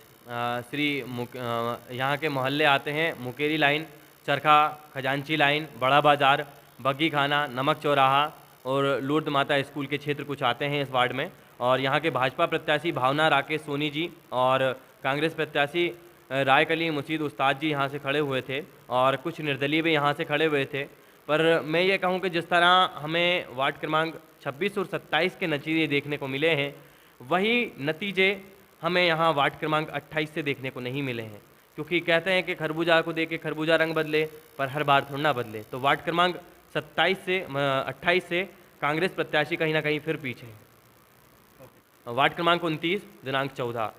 यहाँ के मोहल्ले आते हैं मुकेरी लाइन, चरखा खजांची लाइन, बड़ा बाज़ार, बग्गी खाना, नमक चौराहा और लूर्द माता स्कूल के क्षेत्र कुछ आते हैं इस वार्ड में। और यहाँ के भाजपा प्रत्याशी भावना राकेश सोनी जी और कांग्रेस प्रत्याशी रायकली मुसीद उस्ताद जी यहाँ से खड़े हुए थे और कुछ निर्दलीय भी यहाँ से खड़े हुए थे। पर मैं ये कहूँ कि जिस तरह हमें वार्ड क्रमांक 26 और 27 के नतीजे देखने को मिले हैं, वही नतीजे हमें यहाँ वार्ड क्रमांक 28 से देखने को नहीं मिले हैं। क्योंकि कहते हैं कि खरबूजा को देख के खरबूजा रंग बदले, पर हर बार थोड़ा ना बदले। तो वार्ड क्रमांक 28 से कांग्रेस प्रत्याशी कहीं ना कहीं फिर पीछे है। वार्ड क्रमांक 29 दिनांक 14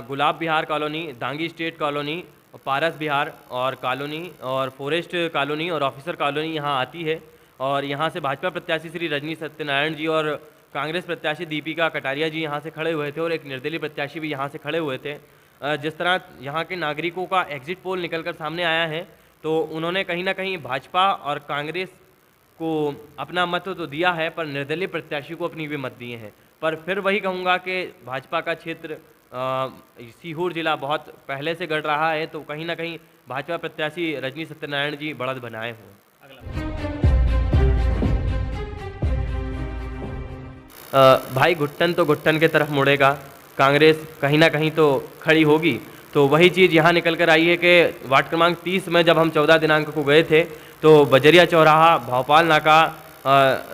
गुलाब विहार कॉलोनी, दांगी स्टेट कॉलोनी, पारस विहार और कॉलोनी और फॉरेस्ट कॉलोनी और ऑफिसर कॉलोनी यहाँ आती है। और यहाँ से भाजपा प्रत्याशी श्री रजनी सत्यनारायण जी और कांग्रेस प्रत्याशी दीपिका कटारिया जी यहाँ से खड़े हुए थे और एक निर्दलीय प्रत्याशी भी यहाँ से खड़े हुए थे। जिस तरह यहाँ के नागरिकों का एग्जिट पोल निकलकर सामने आया है, तो उन्होंने कहीं ना कहीं भाजपा और कांग्रेस को अपना मत तो दिया है, पर निर्दलीय प्रत्याशी को अपनी भी मत दिए हैं। पर फिर वही कहूँगा कि भाजपा का क्षेत्र सीहोर जिला बहुत पहले से गढ़ रहा है, तो कहीं ना कहीं भाजपा प्रत्याशी रजनी सत्यनारायण जी बढ़त बनाए हुए। भाई घुट्टन तो घुट्टन के तरफ मुड़ेगा, कांग्रेस कहीं ना कहीं तो खड़ी होगी। तो वही चीज़ यहाँ निकल कर आई है कि वार्ड क्रमांक 30 में जब हम 14 दिनांक को गए थे, तो बजरिया चौराहा, भोपाल नाका,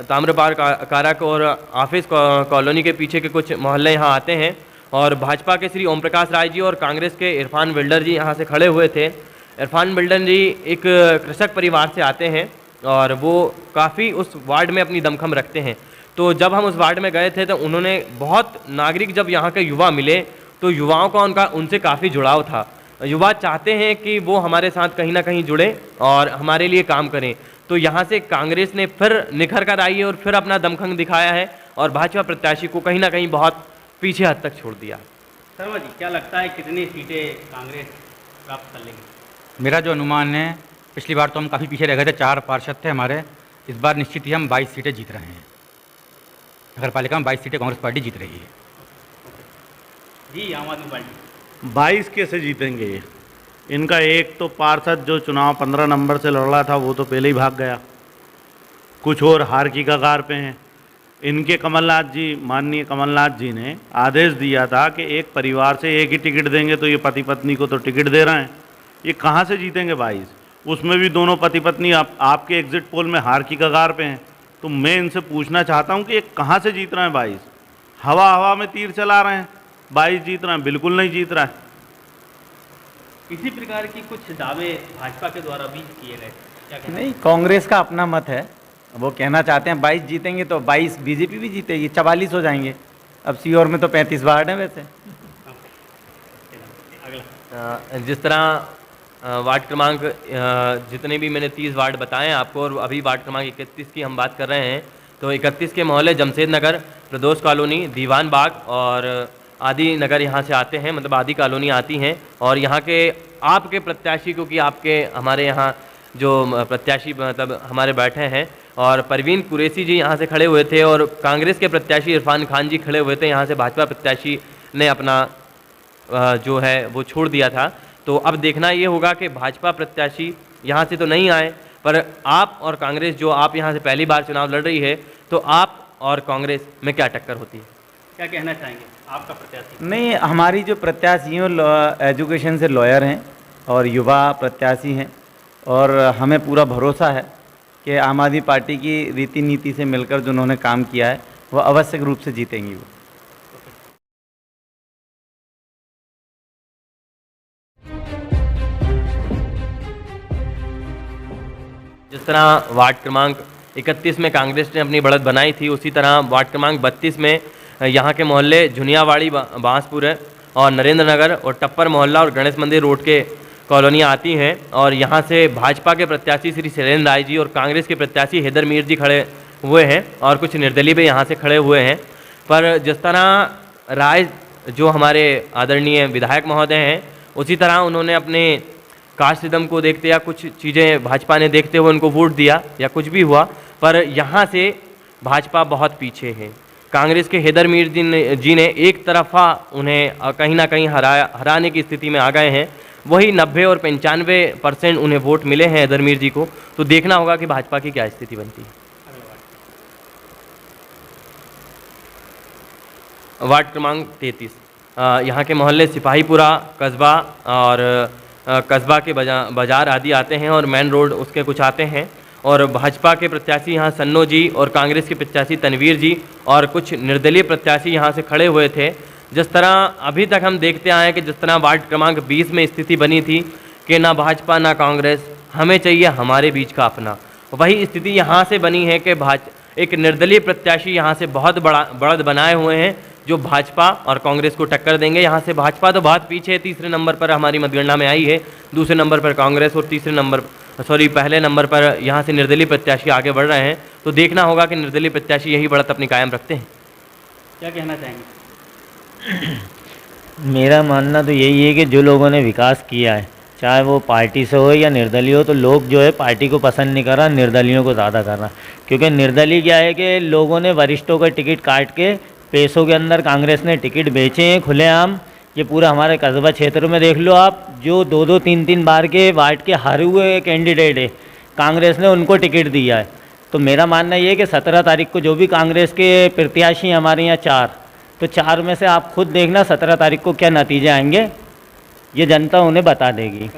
ताम्रपार कारक और ऑफिस कॉलोनी के पीछे के कुछ मोहल्ले यहाँ आते हैं। और भाजपा के श्री ओम प्रकाश राय जी और कांग्रेस के इरफान बिल्डर जी यहाँ से खड़े हुए थे। इरफान बिल्डर जी एक कृषक परिवार से आते हैं और वो काफ़ी उस वार्ड में अपनी दमखम रखते हैं। तो जब हम उस वार्ड में गए थे, तो उन्होंने बहुत नागरिक जब यहाँ के युवा मिले, तो युवाओं का उनसे काफ़ी जुड़ाव था। युवा चाहते हैं कि वो हमारे साथ कहीं ना कहीं जुड़े और हमारे लिए काम करें। तो यहाँ से कांग्रेस ने फिर निखर कर आई है और फिर अपना दमखम दिखाया है और भाजपा प्रत्याशी को कहीं ना कहीं बहुत पीछे हद तक छोड़ दिया। शर्मा जी, क्या लगता है कितनी सीटें कांग्रेस प्राप्त कर लेंगी? मेरा जो अनुमान है, पिछली बार तो हम काफ़ी पीछे रह गए थे, 4 पार्षद थे हमारे। इस बार निश्चित ही हम 22 सीटें जीत रहे हैं। नगर पालिका में 22 सीटें कांग्रेस पार्टी जीत रही है। जी, आम आदमी पार्टी 22 कैसे जीतेंगे ये? इनका एक तो पार्षद जो चुनाव 15 नंबर से लड़ रहा था, वो तो पहले ही भाग गया। कुछ और हार की कगार पे हैं। इनके कमलनाथ जी, माननीय कमलनाथ जी ने आदेश दिया था कि एक परिवार से एक ही टिकट देंगे, तो ये पति पत्नी को तो टिकट दे रहे हैं। ये कहाँ से जीतेंगे 22? उसमें भी दोनों पति पत्नी आपके एग्जिट पोल में हार की कगार पे हैं। तो मैं इनसे पूछना चाहता हूँ कि ये कहाँ से जीत रहे हैं 22? हवा में तीर चला रहे हैं, 22 जीत रहे हैं? बिल्कुल नहीं जीत रहा है। इसी प्रकार की कुछ दावे भाजपा के द्वारा भी किए गए, क्या कहना है? नहीं, कांग्रेस का अपना मत है। वो कहना चाहते हैं 22 जीतेंगे, तो 22 बीजेपी भी जीतेगी, 44 हो जाएंगे। अब सीहोर में तो 35 वार्ड हैं वैसे। जिस तरह वार्ड क्रमांक जितने भी मैंने 30 वार्ड बताए हैं आपको, और अभी वार्ड क्रमांक 31 की हम बात कर रहे हैं, तो 31 के मोहल्ले जमशेद नगर, प्रदोष कॉलोनी, दीवान बाग और आदि नगर यहाँ से आते हैं, मतलब आदि कॉलोनी आती हैं। और यहाँ के आपके प्रत्याशी, क्योंकि आपके हमारे यहाँ जो प्रत्याशी मतलब हमारे बैठे हैं, और परवीन कुरैशी जी यहाँ से खड़े हुए थे और कांग्रेस के प्रत्याशी इरफान खान जी खड़े हुए थे। यहाँ से भाजपा प्रत्याशी ने अपना जो है वो छोड़ दिया था। तो अब देखना ये होगा कि भाजपा प्रत्याशी यहाँ से तो नहीं आए, पर आप और कांग्रेस, जो आप यहाँ से पहली बार चुनाव लड़ रही है, तो आप और कांग्रेस में क्या टक्कर होती है? क्या कहना चाहेंगे आपका प्रत्याशी? नहीं, हमारी जो प्रत्याशी हैं वो एजुकेशन से लॉयर हैं और युवा प्रत्याशी हैं, और हमें पूरा भरोसा है कि आम आदमी पार्टी की रीति नीति से मिलकर जो उन्होंने काम किया है, वो आवश्यक रूप से जीतेंगी वो। जिस तरह वार्ड क्रमांक 31 में कांग्रेस ने अपनी बढ़त बनाई थी, उसी तरह वार्ड क्रमांक 32 में यहाँ के मोहल्ले झुनियावाड़ी, बांसपुर है और नरेंद्र नगर और टप्पर मोहल्ला और गणेश मंदिर रोड के कॉलोनियाँ आती हैं। और यहाँ से भाजपा के प्रत्याशी श्री शैलेंद्र राय जी और कांग्रेस के प्रत्याशी हैदर मीर जी खड़े हुए हैं और कुछ निर्दलीय भी यहाँ से खड़े हुए हैं। पर जिस तरह राय जो हमारे आदरणीय विधायक महोदय हैं, उसी तरह उन्होंने अपने कास्ट रिदम को देखते या कुछ चीज़ें भाजपा ने देखते हुए उनको वोट दिया या कुछ भी हुआ, पर यहाँ से भाजपा बहुत पीछे है। कांग्रेस के हैदर मीर जी ने एक तरफा उन्हें कहीं ना कहीं हराने की स्थिति में आ गए हैं। वही 90 और 95% उन्हें वोट मिले हैं हैदरमीर जी को। तो देखना होगा कि भाजपा की क्या स्थिति बनती है। वार्ड क्रमांक 33, यहाँ के मोहल्ले सिपाहीपुरा, कस्बा और कस्बा के बाज़ार आदि आते हैं और मेन रोड उसके कुछ आते हैं। और भाजपा के प्रत्याशी यहाँ सन्नो जी और कांग्रेस के प्रत्याशी तनवीर जी और कुछ निर्दलीय प्रत्याशी यहाँ से खड़े हुए थे। जिस तरह अभी तक हम देखते आए हैं कि जिस तरह वार्ड क्रमांक 20 में स्थिति बनी थी कि ना भाजपा ना कांग्रेस, हमें चाहिए हमारे बीच का अपना, वही स्थिति यहाँ से बनी है कि एक निर्दलीय प्रत्याशी यहाँ से बहुत बढ़त बनाए हुए हैं जो भाजपा और कांग्रेस को टक्कर देंगे। यहाँ से भाजपा तो बहुत पीछे है, तीसरे नंबर पर हमारी मतगणना में आई है, दूसरे नंबर पर कांग्रेस और पहले नंबर पर यहाँ से निर्दलीय प्रत्याशी आगे बढ़ रहे हैं। तो देखना होगा कि निर्दलीय प्रत्याशी यही बढ़त अपनी कायम रखते हैं। क्या कहना चाहेंगे? मेरा मानना तो यही है कि जो लोगों ने विकास किया है, चाहे वो पार्टी से हो या निर्दलीय हो, तो लोग जो है पार्टी को पसंद नहीं कर रहा, निर्दलियों को ज़्यादा कर रहा। क्योंकि निर्दलीय क्या है कि लोगों ने वरिष्ठों का टिकट काट के पैसों के अंदर कांग्रेस ने टिकट बेचे हैं खुलेआम। ये पूरा हमारे कस्बा क्षेत्र में देख लो आप, जो 2-2, 3-3 बार के वार्ड के हारे हुए कैंडिडेट है, कांग्रेस ने उनको टिकट दिया है। तो मेरा मानना ये है कि 17 तारीख को जो भी कांग्रेस के प्रत्याशी हमारे यहाँ 4, तो 4 में से आप खुद देखना 17 तारीख को क्या नतीजे आएंगे, ये जनता उन्हें बता देगी।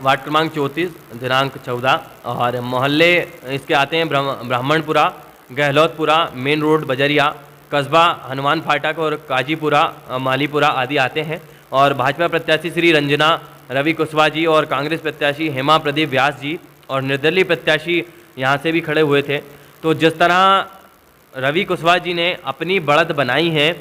वार्ड क्रमांक 34 दिनांक 14 और मोहल्ले इसके आते हैं ब्राह्मणपुरा, गहलोतपुरा, मेन रोड बजरिया, कस्बा हनुमान फाटक और काजीपुरा, मालीपुरा आदि आते हैं। और भाजपा प्रत्याशी श्री रंजना रवि कुशवाहा जी और कांग्रेस प्रत्याशी हेमा प्रदीप व्यास जी और निर्दलीय प्रत्याशी यहाँ से भी खड़े हुए थे। तो जिस तरह रवि कुशवाहा जी ने अपनी बढ़त बनाई है,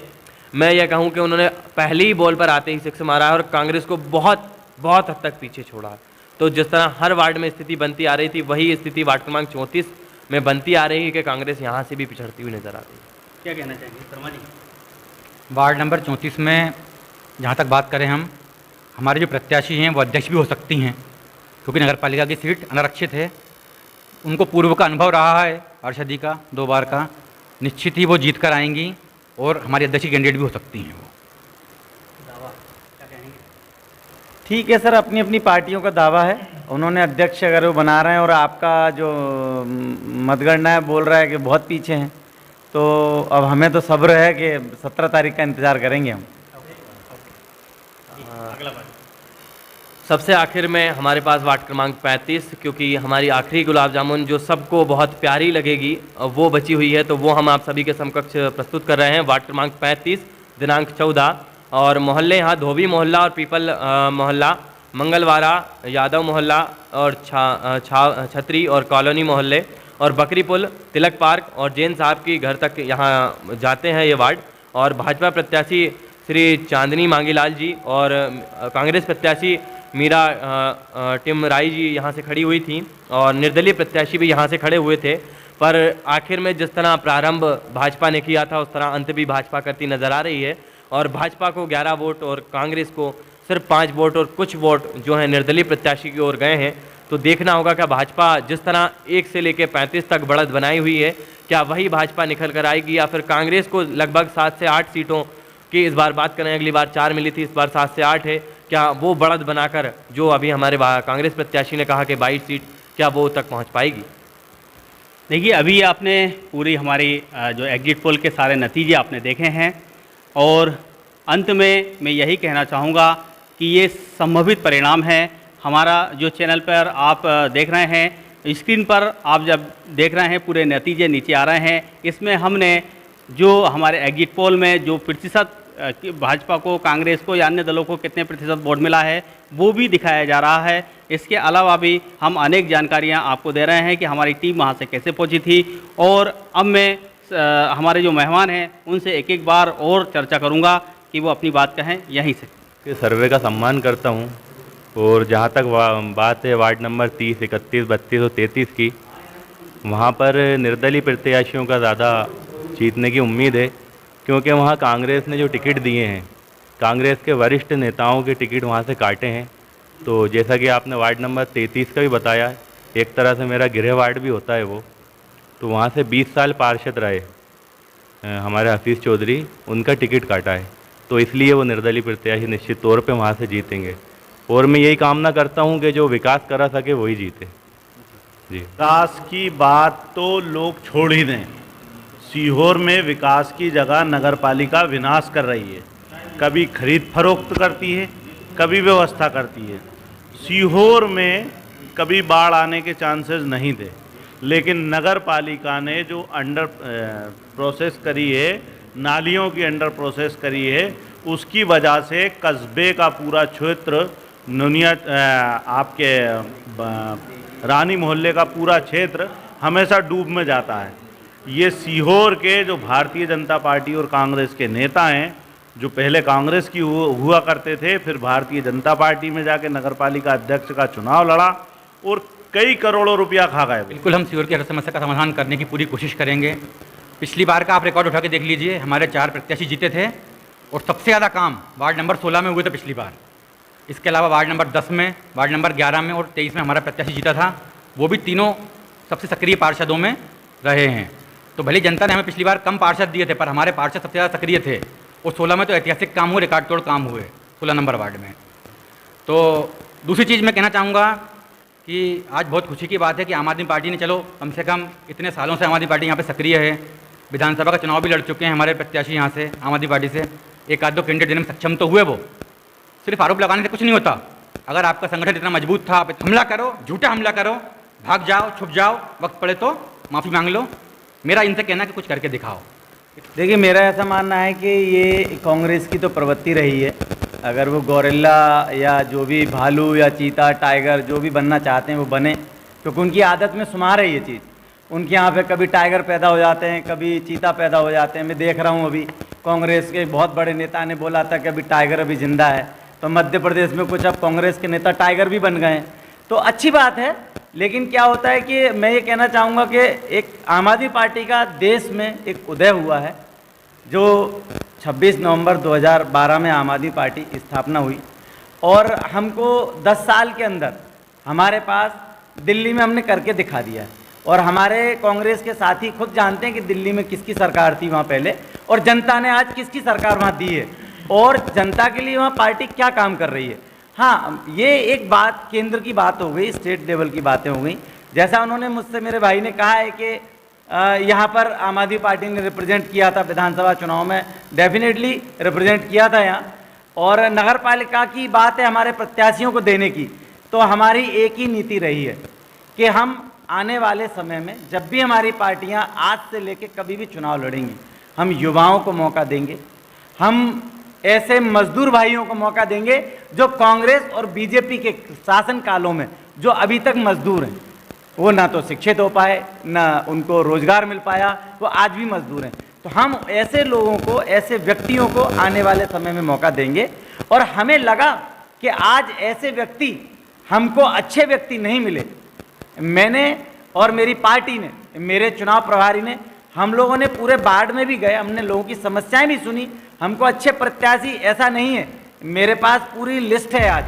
मैं यह कहूँ कि उन्होंने पहले ही बॉल पर आते ही 6 मारा है और कांग्रेस को बहुत बहुत हद तक पीछे छोड़ा है। तो जिस तरह हर वार्ड में स्थिति बनती आ रही थी, वही स्थिति वार्ड क्रमांक 34 में बनती आ रही है कि कांग्रेस यहाँ से भी पिछड़ती हुई नजर आ रही है। क्या कहना चाहेंगे शर्मा जी? वार्ड नंबर 34 में जहाँ तक बात करें हम, हमारे जो प्रत्याशी हैं वो अध्यक्ष भी हो सकती हैं, क्योंकि नगर पालिका की सीट अनारक्षित है। उनको पूर्व का अनुभव रहा है पार्षदी का 2 बार का, निश्चित ही वो जीत कर आएंगी और हमारी अध्यक्ष कैंडिडेट भी हो सकती हैं वो। ठीक है सर, अपनी अपनी पार्टियों का दावा है, उन्होंने अध्यक्ष अगर वो बना रहे हैं और आपका जो मतगणना है बोल रहा है कि बहुत पीछे हैं, तो अब हमें तो सब्र है कि 17 तारीख का इंतज़ार करेंगे हम। सबसे आखिर में हमारे पास वार्ड क्रमांक 35, क्योंकि हमारी आखिरी गुलाब जामुन जो सबको बहुत प्यारी लगेगी वो बची हुई है, तो वो हम आप सभी के समकक्ष प्रस्तुत कर रहे हैं। वार्ड क्रमांक 35 दिनांक 14 और मोहल्ले यहाँ धोबी मोहल्ला और पीपल मोहल्ला, मंगलवारा, यादव मोहल्ला और छतरी और कॉलोनी मोहल्ले और बकरी पुल, तिलक पार्क और जैन साहब की घर तक यहाँ जाते हैं ये वार्ड। और भाजपा प्रत्याशी श्री चांदनी मांगीलाल जी और कांग्रेस प्रत्याशी मीरा टिमराई जी यहाँ से खड़ी हुई थी और निर्दलीय प्रत्याशी भी यहाँ से खड़े हुए थे। पर आखिर में जिस तरह प्रारंभ भाजपा ने किया था, उस तरह अंत भी भाजपा करती नज़र आ रही है। और भाजपा को 11 वोट और कांग्रेस को सिर्फ 5 वोट और कुछ वोट जो है निर्दलीय प्रत्याशी की ओर गए हैं। तो देखना होगा कि भाजपा जिस तरह 1 से लेकर 35 तक बढ़त बनाई हुई है, क्या वही भाजपा निखर कर आएगी या फिर कांग्रेस को लगभग 7 से 8 सीटों की इस बार बात करें, अगली बार 4 मिली थी, इस बार 7 से 8 है, क्या वो बढ़त बनाकर जो अभी हमारे कांग्रेस प्रत्याशी ने कहा कि 22 सीट, क्या वो तक पहुँच पाएगी? देखिए, अभी आपने पूरी हमारी जो एग्जिट पोल के सारे नतीजे आपने देखे हैं और अंत में मैं यही कहना चाहूँगा कि ये संभावित परिणाम है। हमारा जो चैनल पर आप देख रहे हैं, स्क्रीन पर आप जब देख रहे हैं पूरे नतीजे नीचे आ रहे हैं, इसमें हमने जो हमारे एग्जिट पोल में जो प्रतिशत भाजपा को, कांग्रेस को या अन्य दलों को कितने प्रतिशत वोट मिला है वो भी दिखाया जा रहा है। इसके अलावा भी हम अनेक जानकारियां आपको दे रहे हैं कि हमारी टीम वहां से कैसे पहुंची थी। और अब मैं हमारे जो मेहमान हैं उनसे एक एक बार और चर्चा करूंगा कि वो अपनी बात कहें यहीं से। के सर्वे का सम्मान करता हूं और जहां तक बात है वार्ड नंबर 30, 31, 32 और 33 की, वहां पर निर्दलीय प्रत्याशियों का ज़्यादा जीतने की उम्मीद है, क्योंकि वहाँ कांग्रेस ने जो टिकट दिए हैं, कांग्रेस के वरिष्ठ नेताओं के टिकट वहाँ से काटे हैं। तो जैसा कि आपने वार्ड नंबर 33 का भी बताया, एक तरह से मेरा गृह वार्ड भी होता है वो, तो वहाँ से 20 साल पार्षद रहे हमारे हफीज़ चौधरी, उनका टिकट काटा है। तो इसलिए वो निर्दलीय प्रत्याशी निश्चित तौर पे वहाँ से जीतेंगे। और मैं यही कामना करता हूँ कि जो विकास करा सके वही जीते। जी, विकास की बात तो लोग छोड़ ही दें। सीहोर में विकास की जगह नगर पालिका विनाश कर रही है। कभी खरीद फरोख्त करती है, कभी व्यवस्था करती है। सीहोर में कभी बाढ़ आने के चांसेस नहीं थे, लेकिन नगर पालिका ने जो अंडर प्रोसेस करी है, नालियों की अंडर प्रोसेस करी है, उसकी वजह से कस्बे का पूरा क्षेत्र नुनिया आपके रानी मोहल्ले का पूरा क्षेत्र हमेशा डूब में जाता है। ये सीहोर के जो भारतीय जनता पार्टी और कांग्रेस के नेता हैं, जो पहले कांग्रेस की हुआ करते थे, फिर भारतीय जनता पार्टी में जाके नगरपालिका अध्यक्ष का चुनाव लड़ा और कई करोड़ों रुपया खा गए। बिल्कुल हम सीहोर की हर समस्या का समाधान करने की पूरी कोशिश करेंगे। पिछली बार का आप रिकॉर्ड उठा के देख लीजिए, हमारे 4 प्रत्याशी जीते थे और सबसे ज़्यादा काम वार्ड नंबर 16 में हुए थे पिछली बार। इसके अलावा वार्ड नंबर 10 में, वार्ड नंबर 11 में और 23 में हमारा प्रत्याशी जीता था। वो भी तीनों सबसे सक्रिय पार्षदों में रहे हैं। तो भले जनता ने हमें पिछली बार कम पार्षद दिए थे, पर हमारे पार्षद सबसे ज़्यादा सक्रिय थे और 16 में तो ऐतिहासिक काम हुए, रिकॉर्ड तोड़ काम हुए 16 नंबर वार्ड में। तो दूसरी चीज़ मैं कहना चाहूँगा कि आज बहुत खुशी की बात है कि आम आदमी पार्टी ने, चलो कम से कम इतने सालों से आम आदमी पार्टी यहाँ पे सक्रिय है। विधानसभा का चुनाव भी लड़ चुके हैं हमारे प्रत्याशी यहाँ से, आम आदमी पार्टी से। एक आध दो कैंडिडेट देने में सक्षम तो हुए। वो सिर्फ आरोप लगाने से कुछ नहीं होता। अगर आपका संगठन इतना मजबूत था, आप हमला करो, झूठा हमला करो, भाग जाओ, छुप जाओ, वक्त पड़े तो माफ़ी मांग लो। मेरा इनसे कहना है कि कुछ करके दिखाओ। देखिए, मेरा ऐसा मानना है कि ये कांग्रेस की तो प्रवृत्ति रही है। अगर वो गोरिल्ला या जो भी भालू या चीता, टाइगर जो भी बनना चाहते हैं वो बने, क्योंकि उनकी आदत में शुमार है ये चीज़। उनके यहाँ पे कभी टाइगर पैदा हो जाते हैं, कभी चीता पैदा हो जाते हैं। मैं देख रहा हूँ अभी कांग्रेस के बहुत बड़े नेता ने बोला था कि अभी टाइगर अभी जिंदा है, तो मध्य प्रदेश में कुछ अब कांग्रेस के नेता टाइगर भी बन गए हैं। तो अच्छी बात है, लेकिन क्या होता है कि मैं ये कहना चाहूँगा कि एक आम आदमी पार्टी का देश में एक उदय हुआ है। जो 26 नवंबर 2012 में आम आदमी पार्टी स्थापना हुई और हमको 10 साल के अंदर हमारे पास दिल्ली में हमने करके दिखा दिया है। और हमारे कांग्रेस के साथी खुद जानते हैं कि दिल्ली में किसकी सरकार थी वहाँ पहले, और जनता ने आज किसकी सरकार वहाँ दी है और जनता के लिए वहाँ पार्टी क्या काम कर रही है। हाँ, ये एक बात केंद्र की बात हो गई, स्टेट लेवल की बातें हो गई। जैसा उन्होंने मुझसे, मेरे भाई ने कहा है कि यहाँ पर आम आदमी पार्टी ने रिप्रेजेंट किया था विधानसभा चुनाव में, डेफिनेटली रिप्रेजेंट किया था यहाँ। और नगर पालिका की बात है हमारे प्रत्याशियों को देने की, तो हमारी एक ही नीति रही है कि हम आने वाले समय में जब भी हमारी पार्टियाँ आज से लेकर कभी भी चुनाव लड़ेंगी, हम युवाओं को मौका देंगे, हम ऐसे मजदूर भाइयों को मौका देंगे जो कांग्रेस और बीजेपी के शासन कालों में जो अभी तक मजदूर हैं, वो ना तो शिक्षित हो पाए, ना उनको रोजगार मिल पाया, वो आज भी मजदूर हैं। तो हम ऐसे लोगों को, ऐसे व्यक्तियों को आने वाले समय में मौका देंगे। और हमें लगा कि आज ऐसे व्यक्ति, हमको अच्छे व्यक्ति नहीं मिले। मैंने और मेरी पार्टी ने, मेरे चुनाव प्रभारी ने, हम लोगों ने पूरे वार्ड में भी गए, हमने लोगों की समस्याएं भी सुनी। हमको अच्छे प्रत्याशी ऐसा नहीं है, मेरे पास पूरी लिस्ट है आज।